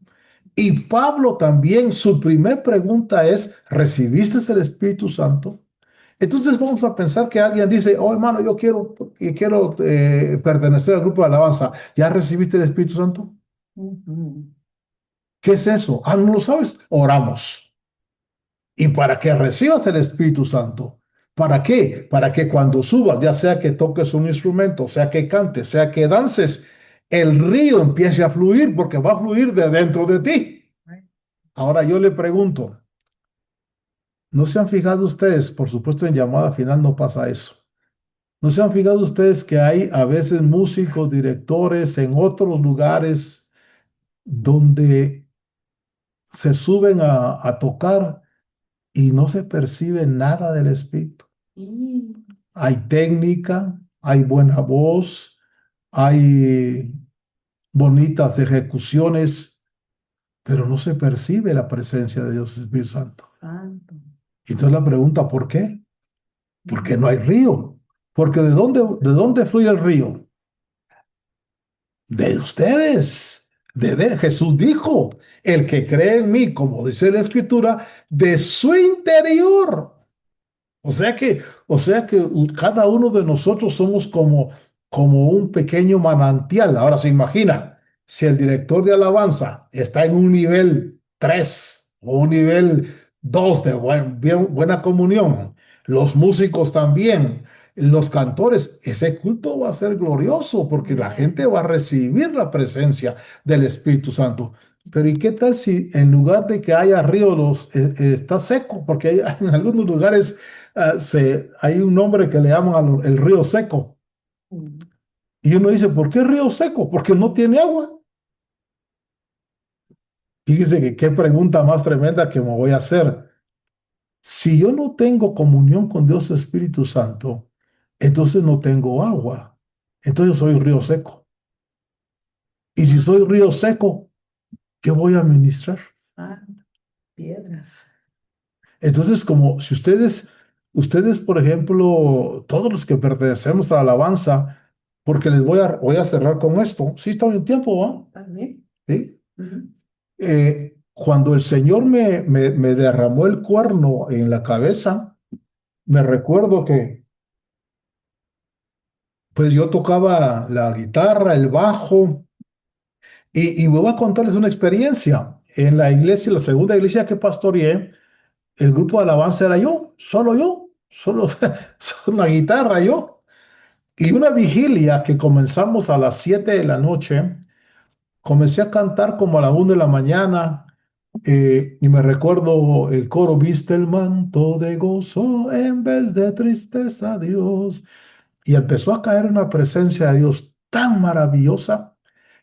Y Pablo también, su primer pregunta es, ¿recibiste el Espíritu Santo? Entonces vamos a pensar que alguien dice, oh hermano, yo quiero pertenecer al grupo de alabanza. ¿Ya recibiste el Espíritu Santo? ¿Qué es eso? Ah, ¿no lo sabes? Oramos. Y para que recibas el Espíritu Santo, ¿para qué? Para que cuando subas, ya sea que toques un instrumento, sea que cantes, sea que dances, el río empiece a fluir porque va a fluir de dentro de ti. Ahora yo le pregunto, ¿no se han fijado ustedes? Por supuesto, en llamada final no pasa eso. ¿No se han fijado ustedes que hay a veces músicos, directores en otros lugares donde se suben a tocar y no se percibe nada del espíritu? Hay técnica, hay buena voz, hay bonitas ejecuciones, pero no se percibe la presencia de Dios Espíritu Santo. Y entonces la pregunta, ¿por qué? Porque no hay río. Porque ¿de dónde fluye el río? De ustedes. Jesús dijo, el que cree en mí, como dice la Escritura, de su interior. O sea que cada uno de nosotros somos como un pequeño manantial. Ahora se imagina, si el director de alabanza está en un nivel 3 o un nivel 2 de buena comunión, los músicos también, los cantores, ese culto va a ser glorioso porque la gente va a recibir la presencia del Espíritu Santo. Pero ¿y qué tal si en lugar de que haya río está seco? Porque en algunos lugares hay un nombre que le llaman el río seco. Y uno dice, ¿por qué río seco? Porque no tiene agua. Fíjese que qué pregunta más tremenda que me voy a hacer. Si yo no tengo comunión con Dios Espíritu Santo, entonces no tengo agua. Entonces yo soy río seco. Y si soy río seco, ¿qué voy a ministrar? Piedras. Entonces, como si ustedes, por ejemplo, todos los que pertenecemos a la alabanza, porque voy a cerrar con esto. Sí, está en tiempo, ¿va? También. ¿Sí? Cuando el Señor me derramó el cuerno en la cabeza, me recuerdo que pues yo tocaba la guitarra, el bajo, y voy a contarles una experiencia. En la iglesia, la segunda iglesia que pastoreé, el grupo de alabanza era solo una guitarra yo. Y una vigilia que comenzamos a las 7 de la noche, comencé a cantar como a la 1 de la mañana, y me recuerdo el coro, viste el manto de gozo en vez de tristeza, Dios. Y empezó a caer una presencia de Dios tan maravillosa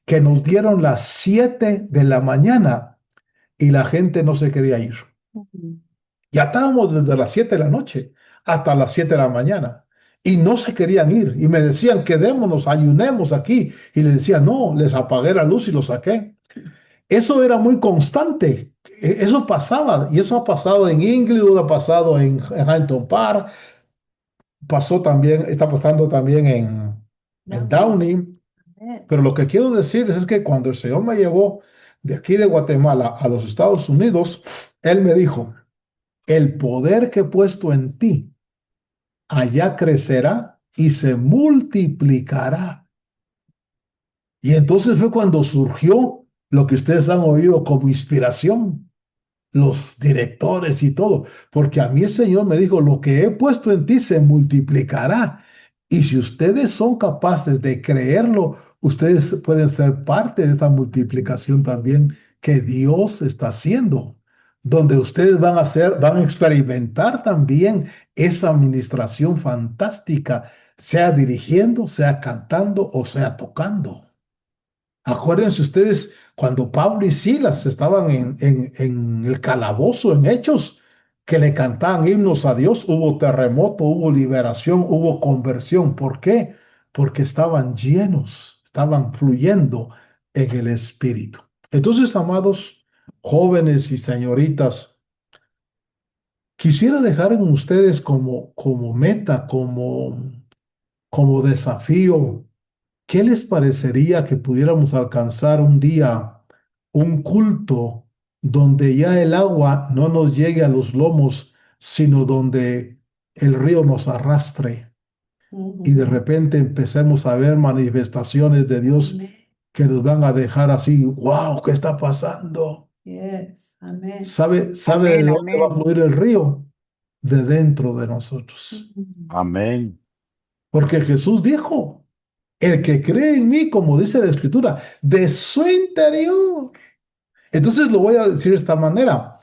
que nos dieron las 7 de la mañana y la gente no se quería ir. Ya estábamos desde las 7 de la noche hasta las 7 de la mañana y no se querían ir. Y me decían, quedémonos, ayunemos aquí. Y les decía, no, les apagué la luz y lo saqué. Eso era muy constante. Eso pasaba. Y eso ha pasado en Inglewood, ha pasado en Hampton Park, está pasando también en Downey. Pero lo que quiero decir es que cuando el Señor me llevó de aquí de Guatemala a los Estados Unidos, Él me dijo, el poder que he puesto en ti allá crecerá y se multiplicará. Y entonces fue cuando surgió lo que ustedes han oído como inspiración. los directores y todo, porque a mí el Señor me dijo, lo que he puesto en ti se multiplicará. Y si ustedes son capaces de creerlo, ustedes pueden ser parte de esa multiplicación también que Dios está haciendo, donde ustedes van a hacer, van a experimentar también esa administración fantástica, sea dirigiendo, sea cantando o sea tocando. Acuérdense ustedes cuando Pablo y Silas estaban en el calabozo, en Hechos, que le cantaban himnos a Dios, hubo terremoto, hubo liberación, hubo conversión. ¿Por qué? Porque estaban llenos, estaban fluyendo en el Espíritu. Entonces, amados jóvenes y señoritas, quisiera dejar en ustedes como meta, como desafío. ¿Qué les parecería que pudiéramos alcanzar un día un culto donde ya el agua no nos llegue a los lomos, sino donde el río nos arrastre y de repente empecemos a ver manifestaciones de Dios que nos van a dejar así, wow, ¿qué está pasando? Yes, amén. ¿Sabe de Amén, dónde va a amén. fluir el río? De dentro de nosotros. Amén. Porque Jesús dijo, el que cree en mí, como dice la Escritura, de su interior. Entonces lo voy a decir de esta manera.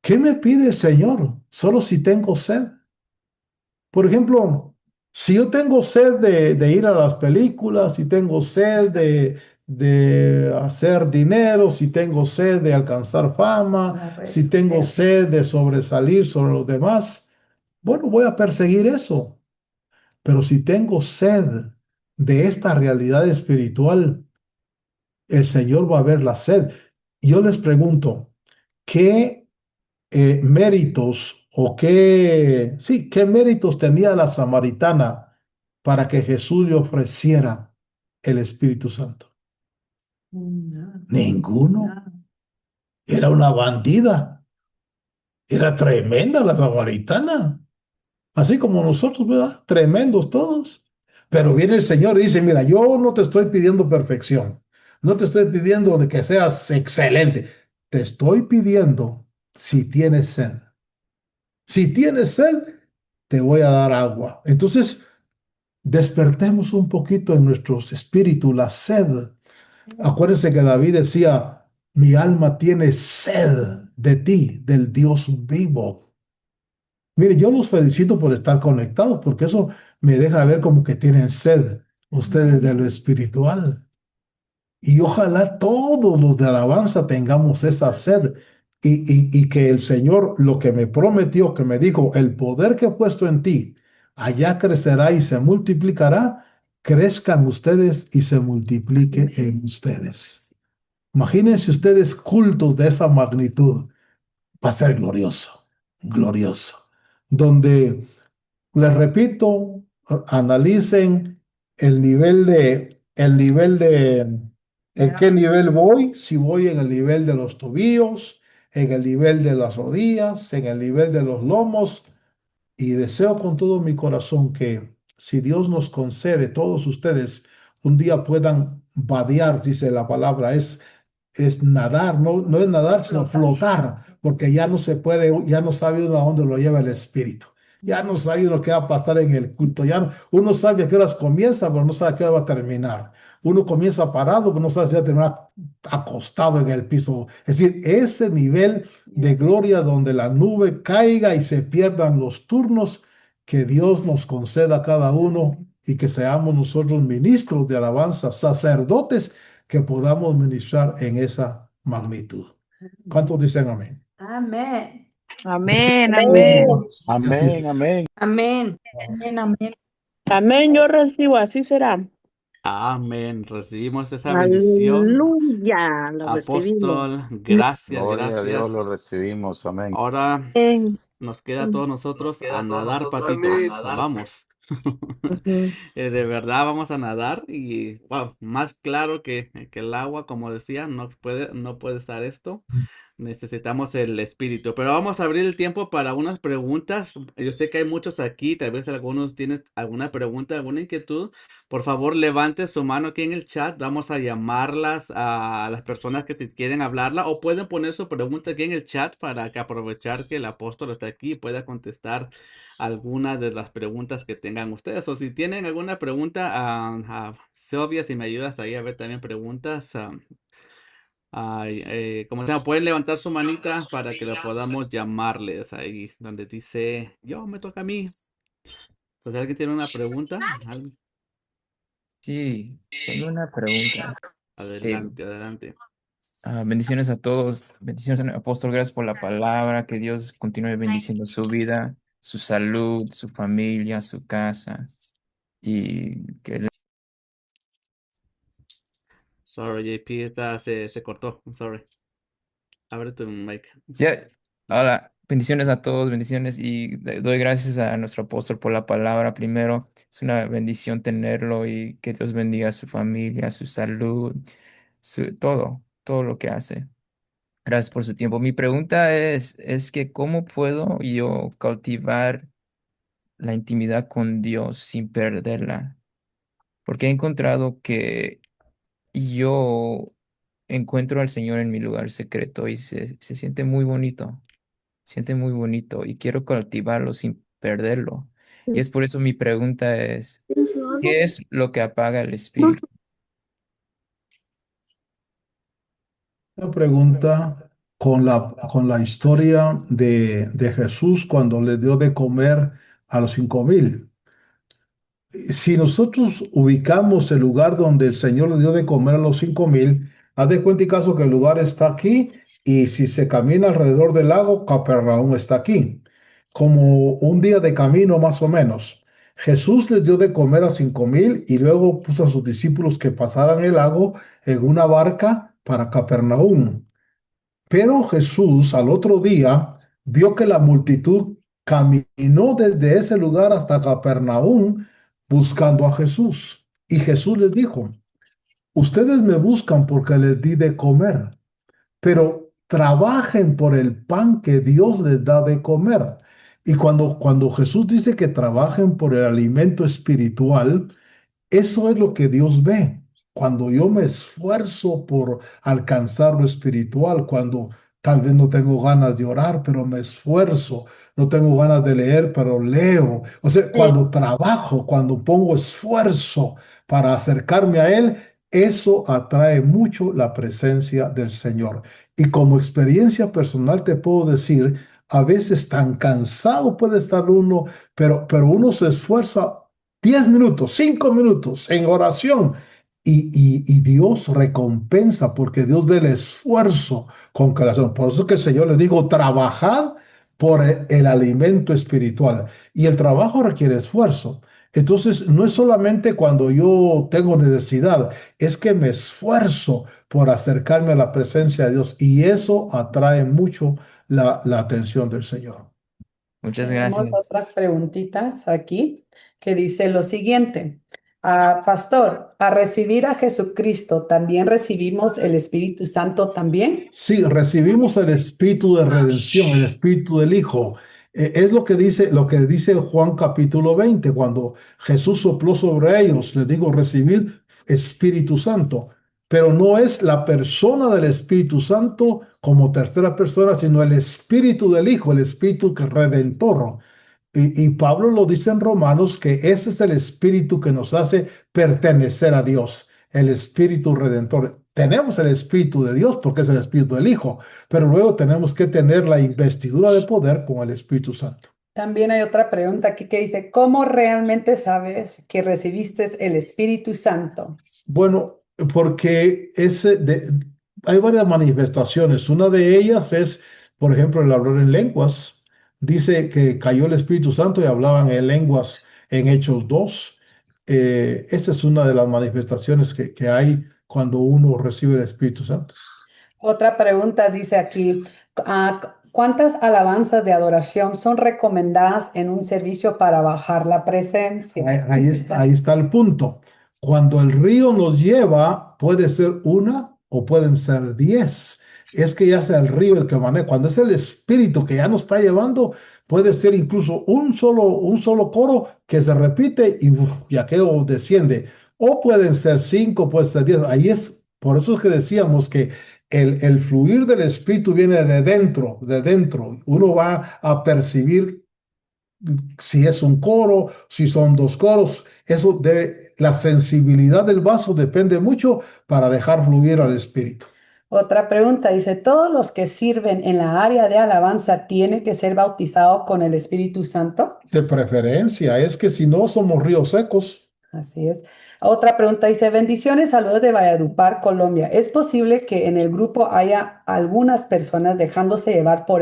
¿Qué me pide el Señor? Solo si tengo sed. Por ejemplo, si yo tengo sed de ir a las películas, si tengo sed de hacer dinero, si tengo sed de alcanzar fama, Una si red tengo social. sed de sobresalir sobre los demás, bueno, voy a perseguir eso. Pero si tengo sed de esta realidad espiritual, el Señor va a ver la sed. Yo les pregunto, ¿qué méritos o qué méritos tenía la samaritana para que Jesús le ofreciera el Espíritu Santo? No, Ninguno. no. Era una bandida. Era tremenda la samaritana. Así como nosotros, ¿verdad? Tremendos todos. Pero viene el Señor y dice, mira, yo no te estoy pidiendo perfección, no te estoy pidiendo de que seas excelente, te estoy pidiendo si tienes sed. Si tienes sed, te voy a dar agua. Entonces, despertemos un poquito en nuestros espíritus la sed. Acuérdense que David decía, mi alma tiene sed de ti, del Dios vivo. Mire, yo los felicito por estar conectados, porque eso me deja ver como que tienen sed ustedes de lo espiritual. Y ojalá todos los de alabanza tengamos esa sed y que el Señor lo que me prometió, que me dijo, el poder que he puesto en ti, allá crecerá y se multiplicará, crezcan ustedes y se multiplique en ustedes. Imagínense ustedes cultos de esa magnitud. Va a ser glorioso, glorioso. Donde les repito, analicen en qué nivel voy, si voy en el nivel de los tobillos, en el nivel de las rodillas, en el nivel de los lomos, y deseo con todo mi corazón que si Dios nos concede, todos ustedes un día puedan vadear, dice la palabra, es nadar, no es nadar, sino flotar, porque ya no se puede, ya no sabe uno a dónde lo lleva el espíritu. Ya no sabe uno qué va a pasar en el culto. Uno sabe a qué horas comienza, pero no sabe a qué hora va a terminar. Uno comienza parado, pero no sabe si va a terminar acostado en el piso. Es decir, ese nivel de gloria donde la nube caiga y se pierdan los turnos, que Dios nos conceda a cada uno y que seamos nosotros ministros de alabanza, sacerdotes que podamos ministrar en esa magnitud. ¿Cuántos dicen amén? Amén. Amén, Amén. amén. Y así Amén, es. amén. Amén. Amén. Amén. Amén, yo recibo, así será. Amén. Recibimos esa bendición. Aleluya, lo recibimos. Apóstol, gracias, Gloria a Dios, gracias. lo recibimos. Amén. Ahora Amén. nos queda a todos nosotros a nadar, Amén. patitos. Vamos. Ujú. De verdad vamos a nadar y wow, más claro que el agua, como decía, no puede estar esto. necesitamos el Espíritu. Pero vamos a abrir el tiempo para unas preguntas. Yo sé que hay muchos aquí, tal vez algunos tienen alguna pregunta, alguna inquietud. Por favor, levante su mano aquí en el chat. Vamos a llamarlas a las personas que si quieren hablarla o pueden poner su pregunta aquí en el chat para que aprovechar que el apóstol está aquí y pueda contestar algunas de las preguntas que tengan ustedes. O si tienen alguna pregunta, Silvia, si me ayudas ahí a ver también preguntas. Como se llama, pueden levantar su manita para que lo podamos llamarles ahí donde dice, yo, me toca a mí. Entonces, ¿alguien tiene una pregunta? Sí, tengo una pregunta. Adelante, adelante. Bendiciones a todos, bendiciones apóstol, gracias por la palabra, que Dios continúe bendiciendo su vida, su salud, su familia, su casa y que Sorry, JP, se cortó. I'm sorry. Abre tu mic. sí, hola, bendiciones a todos, bendiciones y doy gracias a nuestro apóstol por la palabra primero. Es una bendición tenerlo y que Dios bendiga a su familia, su salud, todo lo que hace. Gracias por su tiempo. Mi pregunta es que ¿cómo puedo yo cultivar la intimidad con Dios sin perderla? Porque he encontrado que yo encuentro al Señor en mi lugar secreto y se siente muy bonito y quiero cultivarlo sin perderlo. Y es por eso mi pregunta es, ¿qué es lo que apaga el espíritu? Una pregunta con la historia de Jesús cuando le dio de comer a los 5.000. Si nosotros ubicamos el lugar donde el Señor le dio de comer a los 5.000, haz de cuenta y caso que el lugar está aquí y si se camina alrededor del lago, Capernaum está aquí, como un día de camino más o menos. Jesús les dio de comer a 5.000 y luego puso a sus discípulos que pasaran el lago en una barca para Capernaum. Pero Jesús al otro día vio que la multitud caminó desde ese lugar hasta Capernaum buscando a Jesús. Y Jesús les dijo, ustedes me buscan porque les di de comer, pero trabajen por el pan que Dios les da de comer. Y cuando Jesús dice que trabajen por el alimento espiritual, eso es lo que Dios ve. Cuando yo me esfuerzo por alcanzar lo espiritual, cuando tal vez no tengo ganas de orar, pero me esfuerzo, no tengo ganas de leer, pero leo. O sea, cuando trabajo, cuando pongo esfuerzo para acercarme a Él, eso atrae mucho la presencia del Señor. Y como experiencia personal te puedo decir, a veces tan cansado puede estar uno, pero uno se esfuerza 10 minutos, 5 minutos en oración y Dios recompensa porque Dios ve el esfuerzo con que lo hacemos. Por eso que el Señor le dijo, trabajad por el alimento espiritual y el trabajo requiere esfuerzo. Entonces, no es solamente cuando yo tengo necesidad, es que me esfuerzo por acercarme a la presencia de Dios y eso atrae mucho la atención del Señor. Muchas Tenemos gracias. otras preguntitas aquí que dice lo siguiente. Pastor, a recibir a Jesucristo, ¿también recibimos el Espíritu Santo también? Sí, recibimos el espíritu de redención, el espíritu del Hijo. Es lo que dice Juan capítulo 20, cuando Jesús sopló sobre ellos, les digo, recibid Espíritu Santo. Pero no es la persona del Espíritu Santo como tercera persona, sino el espíritu del Hijo, el espíritu que es redentor. Y Pablo lo dice en Romanos que ese es el espíritu que nos hace pertenecer a Dios, el espíritu redentor. Tenemos el espíritu de Dios porque es el espíritu del Hijo, pero luego tenemos que tener la investidura de poder con el Espíritu Santo. También hay otra pregunta aquí que dice, ¿cómo realmente sabes que recibiste el Espíritu Santo? Bueno, porque hay varias manifestaciones. Una de ellas es, por ejemplo, el hablar en lenguas. Dice que cayó el Espíritu Santo y hablaban en lenguas en Hechos 2. Esa es una de las manifestaciones que hay cuando uno recibe el Espíritu Santo. Otra pregunta dice aquí, ¿cuántas alabanzas de adoración son recomendadas en un servicio para bajar la presencia? Ahí está el punto. Cuando el río nos lleva, puede ser una o pueden ser 10. es que ya sea el río el que maneja. Cuando es el espíritu que ya nos está llevando, puede ser incluso un solo coro que se repite y y aquello desciende. O pueden ser cinco, puede ser 10. Ahí es, por eso es que decíamos que el fluir del espíritu viene de dentro, de dentro. Uno va a percibir si es un coro, si son dos coros. Eso debe, la sensibilidad del vaso depende mucho para dejar fluir al espíritu. Otra pregunta dice, ¿todos los que sirven en la área de alabanza tienen que ser bautizados con el Espíritu Santo? De preferencia, es que si no somos ríos secos. Así es. Otra pregunta dice, bendiciones, saludos de Valledupar, Colombia. ¿Es posible que en el grupo haya algunas personas dejándose llevar por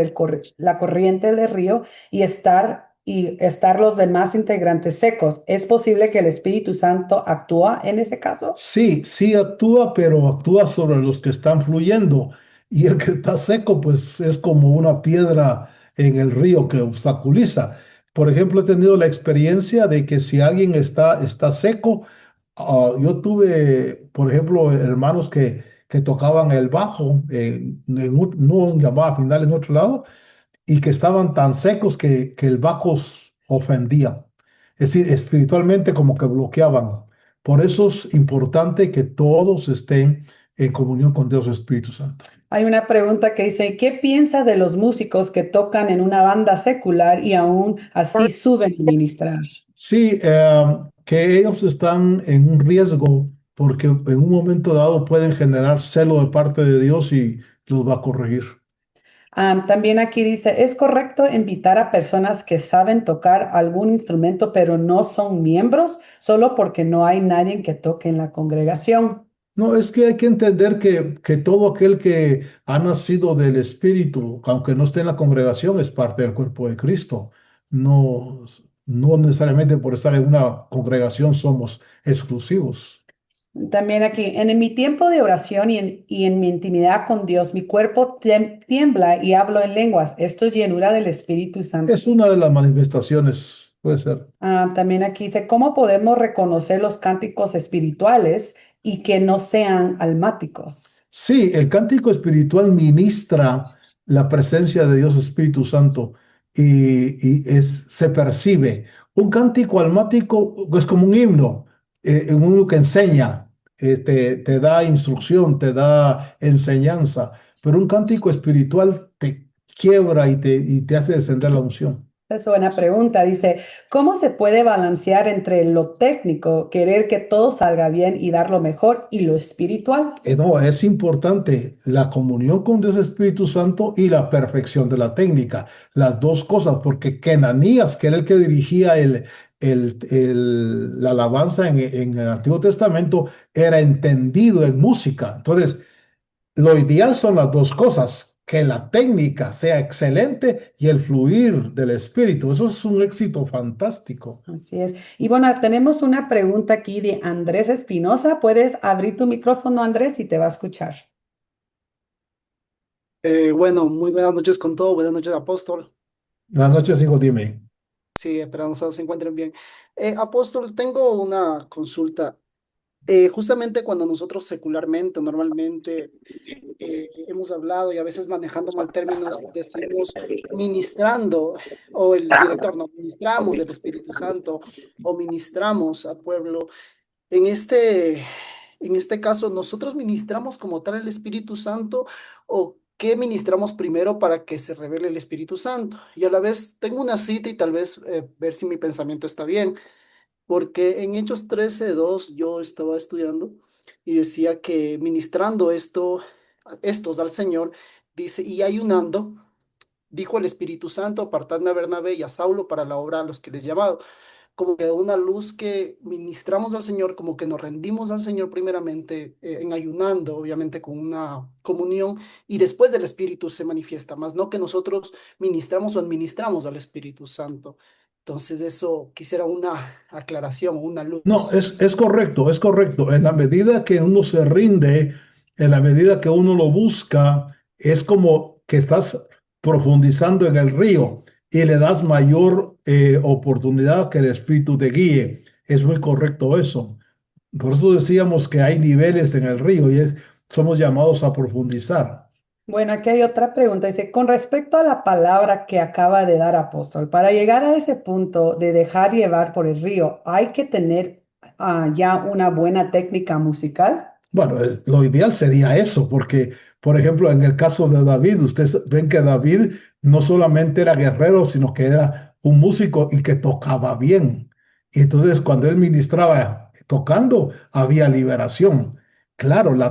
la corriente del río y estar los demás integrantes secos? ¿Es posible que el Espíritu Santo actúa en ese caso? Sí, sí actúa, pero actúa sobre los que están fluyendo. Y el que está seco, pues es como una piedra en el río que obstaculiza. Por ejemplo, he tenido la experiencia de que si alguien está seco, yo tuve, por ejemplo, hermanos que tocaban el bajo, no en llamada final en otro lado, y que estaban tan secos que el bajo ofendía. Es decir, espiritualmente como que bloqueaban. Por eso es importante que todos estén en comunión con Dios Espíritu Santo. Hay una pregunta que dice, ¿qué piensa de los músicos que tocan en una banda secular y aún así suben a ministrar? Sí, que ellos están en un riesgo porque en un momento dado pueden generar celo de parte de Dios y los va a corregir. También aquí dice, ¿es correcto invitar a personas que saben tocar algún instrumento pero no son miembros solo porque no hay nadie que toque en la congregación? No, es que hay que entender que todo aquel que ha nacido del Espíritu, aunque no esté en la congregación, es parte del cuerpo de Cristo. No, no necesariamente por estar en una congregación somos exclusivos. También aquí, en mi tiempo de oración y en mi intimidad con Dios, mi cuerpo tiembla y hablo en lenguas. Esto es llenura del Espíritu Santo. Es una de las manifestaciones, puede ser. También aquí dice, ¿cómo podemos reconocer los cánticos espirituales y que no sean almáticos? Sí, el cántico espiritual ministra la presencia de Dios Espíritu Santo y se percibe. Un cántico almático es como un himno, un himno que enseña, te da instrucción, te da enseñanza, pero un cántico espiritual te quiebra y te hace descender la unción. Es buena pregunta. Dice, ¿cómo se puede balancear entre lo técnico, querer que todo salga bien y dar lo mejor, y lo espiritual? No, es importante la comunión con Dios Espíritu Santo y la perfección de la técnica, las dos cosas, porque Kenanías, que era el que dirigía la alabanza en el Antiguo Testamento, era entendido en música. Entonces, lo ideal son las dos cosas, que la técnica sea excelente y el fluir del Espíritu. Eso es un éxito fantástico. Así es. Y bueno, tenemos una pregunta aquí de Andrés Espinosa. Puedes abrir tu micrófono, Andrés, y te va a escuchar. Bueno, muy buenas noches con todo, buenas noches, apóstol. Buenas noches, hijo, dime. Sí, esperamos que se encuentren bien. Apóstol, tengo una consulta. Justamente cuando nosotros secularmente, normalmente, hemos hablado y a veces manejando mal términos, decimos ministrando, o el director, no, ministramos del Espíritu Santo, o ministramos al pueblo. En este caso, ¿nosotros ministramos como tal el Espíritu Santo o qué ministramos primero para que se revele el Espíritu Santo? Y a la vez tengo una cita y tal vez ver si mi pensamiento está bien, porque en Hechos 13:2 yo estaba estudiando y decía que ministrando estos al Señor, dice, y ayunando, dijo el Espíritu Santo, apartadme a Bernabé y a Saulo para la obra a los que les he llamado, como que da una luz que ministramos al Señor, como que nos rendimos al Señor primeramente en ayunando, obviamente con una comunión, y después del Espíritu se manifiesta, más no que nosotros ministramos o administramos al Espíritu Santo. Entonces eso quisiera una aclaración, una No, luz. es correcto, es correcto. En la medida que uno se rinde, en la medida que uno lo busca, es como que estás profundizando en el río y le das mayor oportunidad que el Espíritu te guíe. Es muy correcto eso. Por eso decíamos que hay niveles en el río y somos llamados a profundizar. Bueno, aquí hay otra pregunta. Dice, con respecto a la palabra que acaba de dar apóstol, para llegar a ese punto de dejar llevar por el río, ¿hay que tener ya una buena técnica musical? Bueno, lo ideal sería eso, porque, por ejemplo, en el caso de David, ustedes ven que David no solamente era guerrero, sino que era un músico y que tocaba bien. Y entonces, cuando él ministraba tocando, había liberación. Claro, lo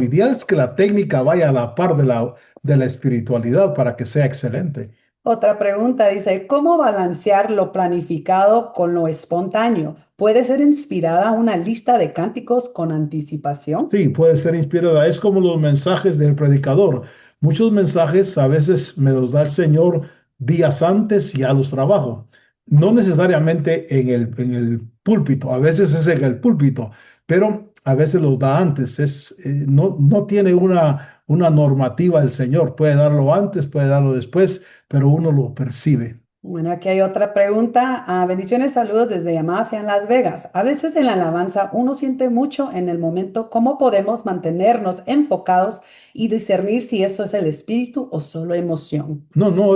ideal es que la técnica vaya a la par de la espiritualidad para que sea excelente. Otra pregunta dice, ¿cómo balancear lo planificado con lo espontáneo? ¿Puede ser inspirada una lista de cánticos con anticipación? Sí, puede ser inspirada. Es como los mensajes del predicador. Muchos mensajes a veces me los da el Señor días antes y ya los trabajo. No necesariamente en el púlpito, a veces es en el púlpito, pero a veces los da antes. No tiene una normativa el Señor. Puede darlo antes, puede darlo después, pero uno lo percibe. Bueno, aquí hay otra pregunta. Bendiciones, saludos desde Yamafia en Las Vegas. A veces en la alabanza uno siente mucho en el momento. ¿Cómo podemos mantenernos enfocados y discernir si eso es el espíritu o solo emoción? No, no,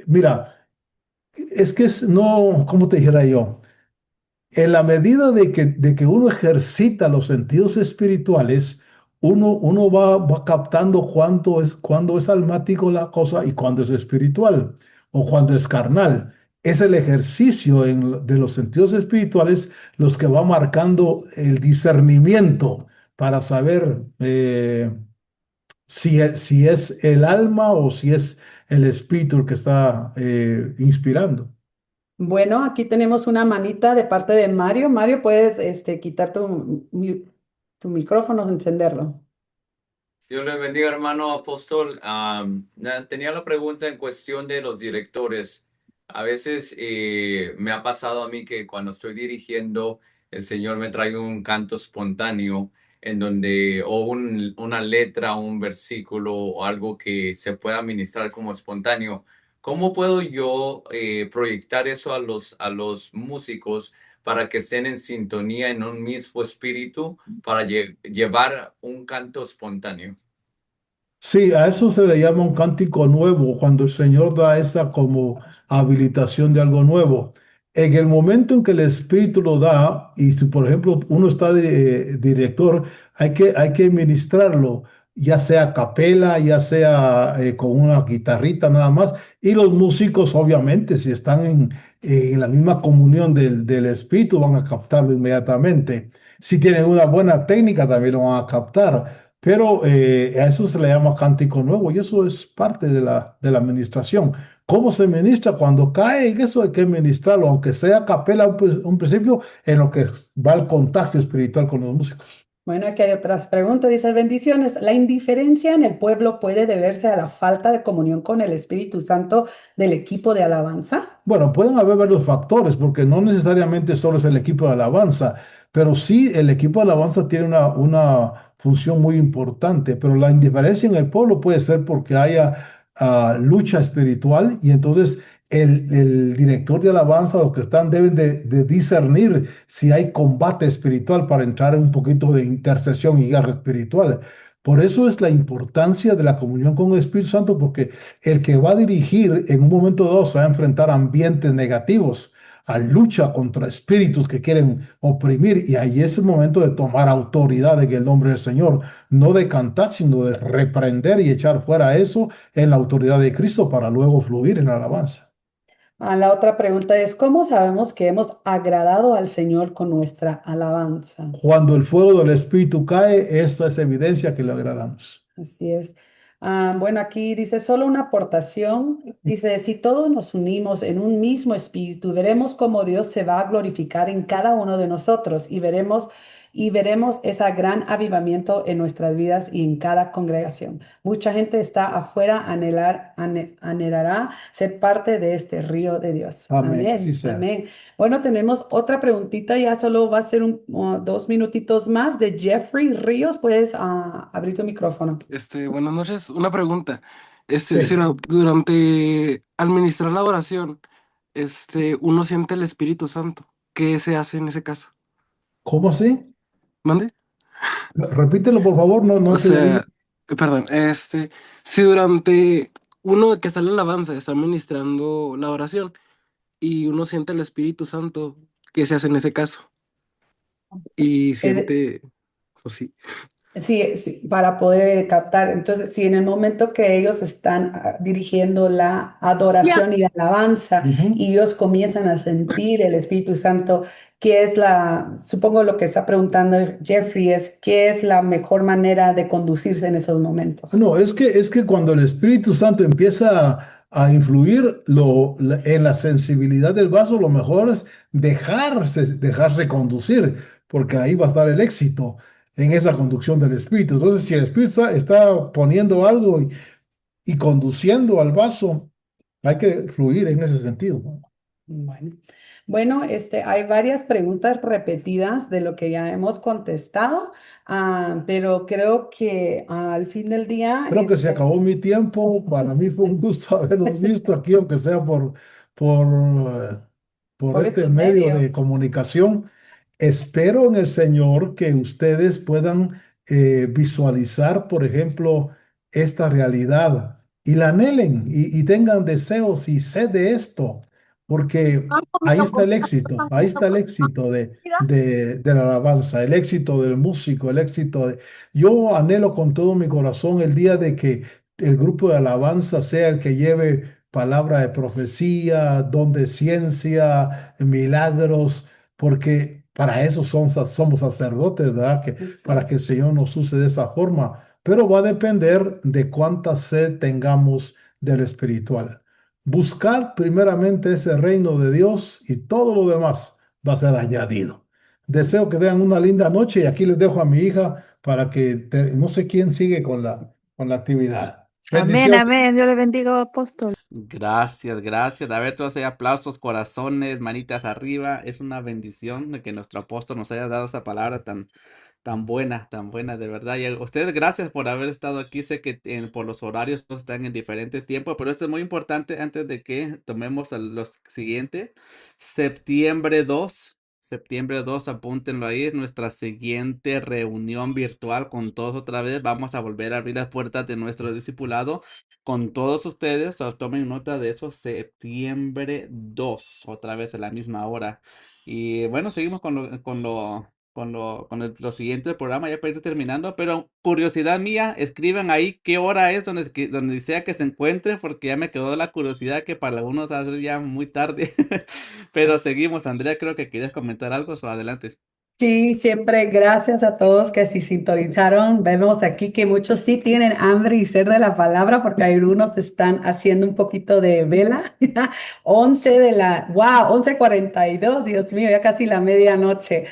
mira, no, ¿cómo te dijera yo? En la medida de que uno ejercita los sentidos espirituales, uno va captando cuándo es almático la cosa y cuándo es espiritual o cuándo es carnal. Es el ejercicio de los sentidos espirituales los que va marcando el discernimiento para saber si es el alma o si es el espíritu el que está inspirando. Bueno, aquí tenemos una manita de parte de Mario. Mario, puedes quitar tu micrófono, encenderlo. Dios le bendiga, hermano apóstol. Tenía la pregunta en cuestión de los directores. A veces me ha pasado a mí que cuando estoy dirigiendo, el Señor me trae un canto espontáneo en donde, una letra, un versículo o algo que se pueda ministrar como espontáneo. ¿Cómo puedo yo proyectar eso a los músicos para que estén en sintonía en un mismo espíritu para llevar un canto espontáneo? Sí, a eso se le llama un cántico nuevo, cuando el Señor da esa como habilitación de algo nuevo. En el momento en que el Espíritu lo da, y si por ejemplo uno está director, hay que ministrarlo, ya sea a capela, ya sea con una guitarrita nada más, y los músicos obviamente, si están en la misma comunión del Espíritu, van a captarlo inmediatamente. Si tienen una buena técnica, también lo van a captar. Pero a eso se le llama cántico nuevo y eso es parte de la administración. ¿Cómo se ministra? Cuando cae en eso hay que ministrarlo, aunque sea a capela un principio, en lo que va el contagio espiritual con los músicos. Bueno, aquí hay otras preguntas. Dice, bendiciones. ¿La indiferencia en el pueblo puede deberse a la falta de comunión con el Espíritu Santo del equipo de alabanza? Bueno, pueden haber varios factores, porque no necesariamente solo es el equipo de alabanza, pero sí el equipo de alabanza tiene una función muy importante, pero la indiferencia en el pueblo puede ser porque haya lucha espiritual y entonces el director de alabanza, los que están, deben de discernir si hay combate espiritual para entrar en un poquito de intercesión y guerra espiritual. Por eso es la importancia de la comunión con el Espíritu Santo, porque el que va a dirigir en un momento dado se va a enfrentar a ambientes negativos, a lucha contra espíritus que quieren oprimir, y ahí es el momento de tomar autoridad en el nombre del Señor, no de cantar, sino de reprender y echar fuera eso en la autoridad de Cristo para luego fluir en la alabanza. La otra pregunta es, ¿cómo sabemos que hemos agradado al Señor con nuestra alabanza? Cuando el fuego del Espíritu cae, esta es evidencia que le agradamos. Así es. Bueno, aquí dice solo una aportación. Dice, si todos nos unimos en un mismo espíritu, veremos cómo Dios se va a glorificar en cada uno de nosotros y veremos ese gran avivamiento en nuestras vidas y en cada congregación. Mucha gente está afuera, anhelará ser parte de este río de Dios. Amén, así Amén, sea. amén. Bueno, tenemos otra preguntita, ya solo va a ser 2 minutitos más de Jeffrey Ríos. Puedes abrir tu micrófono. Buenas noches. Una pregunta. Si Sí. durante administrar la oración, uno siente el Espíritu Santo. ¿Qué se hace en ese caso? ¿Cómo así? ¿Mande? Repítelo, por favor, no O entendí bien. sea, perdón, si durante uno que está en la alabanza está ministrando la oración y uno siente el Espíritu Santo, ¿qué se hace en ese caso? Y Eh, siente, pues sí. Sí, sí, para poder captar. Entonces, si en el momento que ellos están dirigiendo la adoración y la alabanza Ujú. y ellos comienzan a sentir el Espíritu Santo, ¿qué es supongo lo que está preguntando Jeffrey es, ¿qué es la mejor manera de conducirse en esos momentos? No, es que cuando el Espíritu Santo empieza a influir en la sensibilidad del vaso, lo mejor es dejarse conducir, porque ahí va a estar el éxito en esa conducción del Espíritu. Entonces, si el Espíritu está poniendo algo y conduciendo al vaso, hay que fluir en ese sentido, ¿no? Bueno, bueno, hay varias preguntas repetidas de lo que ya hemos contestado, pero creo que al fin del día, Creo que se acabó mi tiempo. Para mí fue un gusto haberlos visto aquí, aunque sea por, eh, por por este estos medio medios. de comunicación. Espero en el Señor que ustedes puedan visualizar, por ejemplo, esta realidad y la anhelen y tengan deseos y sed de esto, porque ahí está el éxito de la alabanza, el éxito del músico, el éxito de... Yo anhelo con todo mi corazón el día de que el grupo de alabanza sea el que lleve palabra de profecía, don de ciencia, milagros, porque para eso somos sacerdotes, ¿verdad? Para que el Señor nos use de esa forma. Pero va a depender de cuánta sed tengamos de lo espiritual. Buscar primeramente ese reino de Dios y todo lo demás va a ser añadido. Deseo que tengan una linda noche y aquí les dejo a mi hija para que no sé quién sigue con la actividad. Amén, Bendiciones. amén. Dios le bendiga, apóstol. Gracias, gracias. A ver, todos ahí aplausos, corazones, manitas arriba. Es una bendición de que nuestro apóstol nos haya dado esa palabra tan buena, de verdad. Y a ustedes, gracias por haber estado aquí. Sé que por los horarios todos están en diferentes tiempos, pero esto es muy importante antes de que tomemos lo siguiente. Septiembre 2, apúntenlo ahí, es nuestra siguiente reunión virtual con todos otra vez. Vamos a volver a abrir las puertas de nuestro discipulado con todos ustedes. Tomen nota de eso, septiembre 2 otra vez a la misma hora. Y bueno, seguimos con lo siguiente del programa ya para ir terminando, pero curiosidad mía, escriban ahí qué hora es donde sea que se encuentre, porque ya me quedó la curiosidad que para algunos va a ser ya muy tarde, pero seguimos. Andrea, creo que querías comentar algo, o adelante. Sí, siempre gracias a todos que si sintonizaron. Vemos aquí que muchos sí tienen hambre y sed de la palabra porque algunos están haciendo un poquito de vela. 11:42, Dios mío, ya casi la medianoche.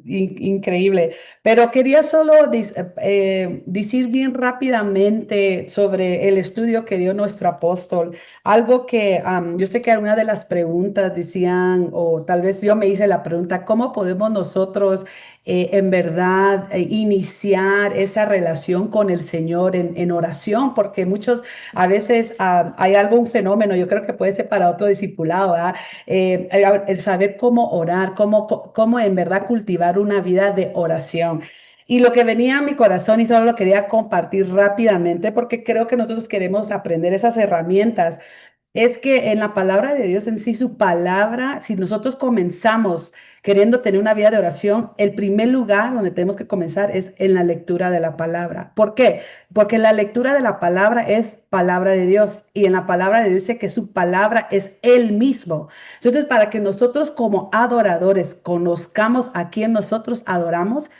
Increíble. Pero quería solo decir bien rápidamente sobre el estudio que dio nuestro apóstol. Algo que yo sé que alguna de las preguntas decían, o tal vez yo me hice la pregunta, ¿cómo podemos nosotros en verdad iniciar esa relación con el Señor en oración? Porque muchos, a veces hay un fenómeno, yo creo que puede ser para otro discipulado, ¿verdad? El saber cómo orar, cómo en verdad cultivar una vida de oración. Y lo que venía a mi corazón y solo lo quería compartir rápidamente porque creo que nosotros queremos aprender esas herramientas es que en la palabra de Dios en sí, su palabra, si nosotros comenzamos queriendo tener una vida de oración, el primer lugar donde tenemos que comenzar es en la lectura de la palabra. ¿Por qué? Porque la lectura de la palabra es palabra de Dios y en la palabra de Dios dice que su palabra es Él mismo. Entonces, para que nosotros como adoradores conozcamos a quién nosotros adoramos,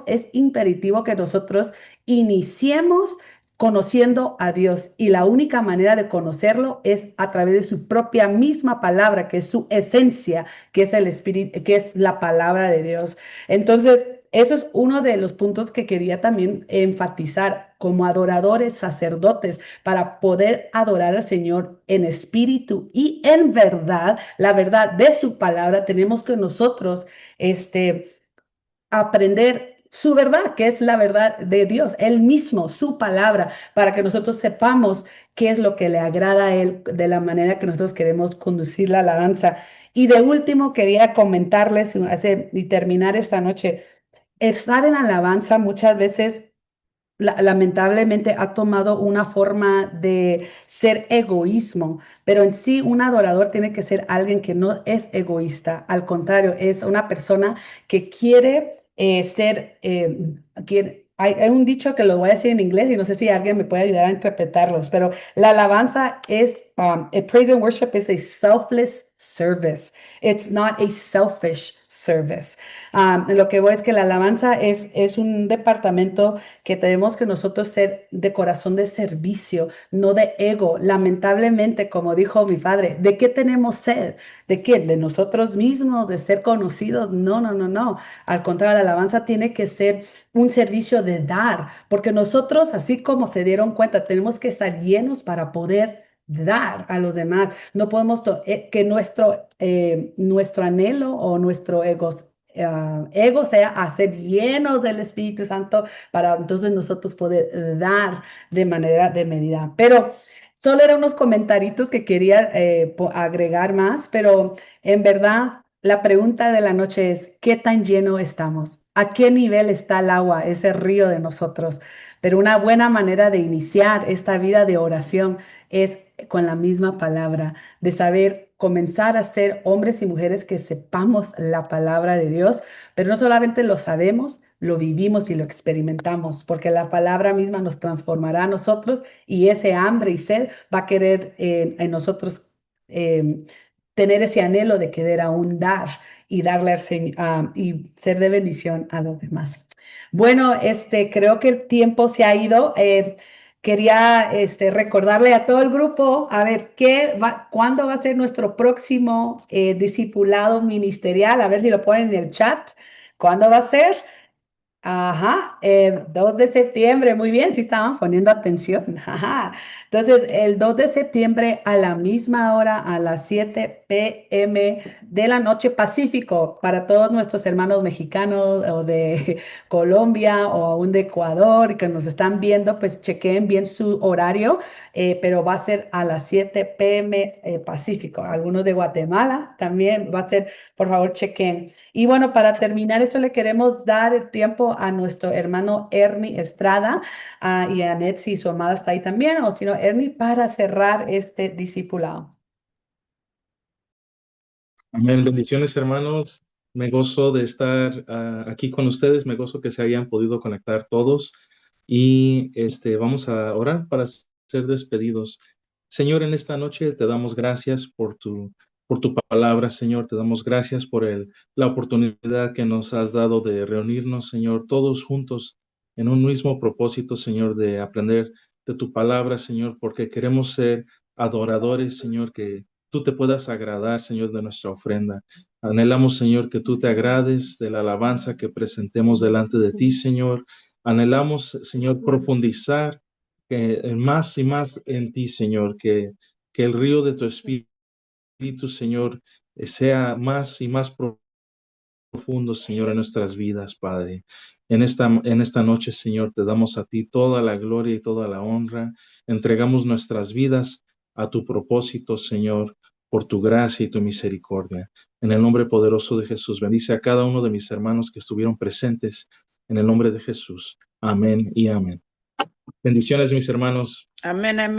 es imperativo que nosotros iniciemos conociendo a Dios y la única manera de conocerlo es a través de su propia misma palabra, que es su esencia, que es el espíritu, que es la palabra de Dios. Entonces, eso es uno de los puntos que quería también enfatizar como adoradores, sacerdotes, para poder adorar al Señor en espíritu y en verdad, la verdad de su palabra, tenemos que nosotros, aprender su verdad, que es la verdad de Dios, Él mismo, su palabra, para que nosotros sepamos qué es lo que le agrada a Él de la manera que nosotros queremos conducir la alabanza. Y de último, quería comentarles y terminar esta noche. estar en alabanza muchas veces lamentablemente ha tomado una forma de ser egoísmo, pero en sí un adorador tiene que ser alguien que no es egoísta, al contrario, es una persona que quiere hay un dicho que lo voy a decir en inglés y no sé si alguien me puede ayudar a interpretarlos, pero la alabanza es, praise and worship is a selfless service. It's not a selfish service. Lo que voy es que la alabanza es un departamento que tenemos que nosotros ser de corazón de servicio, no de ego. Lamentablemente, como dijo mi padre, ¿de qué tenemos sed? ¿De qué? ¿De nosotros mismos? ¿De ser conocidos? No, no, no, no. Al contrario, la alabanza tiene que ser un servicio de dar, porque nosotros, así como se dieron cuenta, tenemos que estar llenos para poder dar a los demás. No podemos que nuestro anhelo o nuestro ego sea hacer llenos del Espíritu Santo para entonces nosotros poder dar de manera de medida. Pero solo eran unos comentarios que quería agregar más, pero en verdad la pregunta de la noche es, ¿qué tan lleno estamos? ¿A qué nivel está el agua, ese río de nosotros? Pero una buena manera de iniciar esta vida de oración es con la misma palabra, de saber comenzar a ser hombres y mujeres que sepamos la palabra de Dios, pero no solamente lo sabemos, lo vivimos y lo experimentamos, porque la palabra misma nos transformará a nosotros y ese hambre y sed va a querer en nosotros eh, tener ese anhelo de querer aún dar y darle y ser de bendición a los demás. Bueno, creo que el tiempo se ha ido. Quería recordarle a todo el grupo, a ver, ¿cuándo va a ser nuestro próximo discipulado ministerial? A ver si lo ponen en el chat. ¿Cuándo va a ser? Ajá, 2 de septiembre, muy bien, sí estaban poniendo atención. Ajá. Entonces, el 2 de septiembre a la misma hora, a las 7 p.m. de la noche Pacífico, para todos nuestros hermanos mexicanos o de Colombia o aún de Ecuador que nos están viendo, pues chequeen bien su horario, pero va a ser a las 7 p.m. Pacífico. Algunos de Guatemala también va a ser, por favor, chequen. Y bueno, para terminar esto, le queremos dar el tiempo a nuestro hermano Ernie Estrada y a Net, si su amada está ahí también, o si no, Ernie, para cerrar este discipulado. Amén. Bendiciones, hermanos. Me gozo de estar aquí con ustedes. Me gozo que se hayan podido conectar todos. Y vamos a orar para ser despedidos. Señor, en esta noche te damos gracias por tu palabra, Señor. Te damos gracias por la oportunidad que nos has dado de reunirnos, Señor, todos juntos en un mismo propósito, Señor, de aprender de tu palabra, Señor, porque queremos ser adoradores, Señor, que tú te puedas agradar, Señor, de nuestra ofrenda. Anhelamos, Señor, que tú te agrades de la alabanza que presentemos delante de ti, Señor. Anhelamos, Señor, profundizar más y más en ti, Señor, que el río de tu Espíritu, Señor, sea más y más profundo, Señor, en nuestras vidas, Padre. En esta noche, Señor, te damos a ti toda la gloria y toda la honra. Entregamos nuestras vidas a tu propósito, Señor, por tu gracia y tu misericordia. En el nombre poderoso de Jesús, bendice a cada uno de mis hermanos que estuvieron presentes. En el nombre de Jesús. Amén y amén. Bendiciones, mis hermanos. Amén, amén.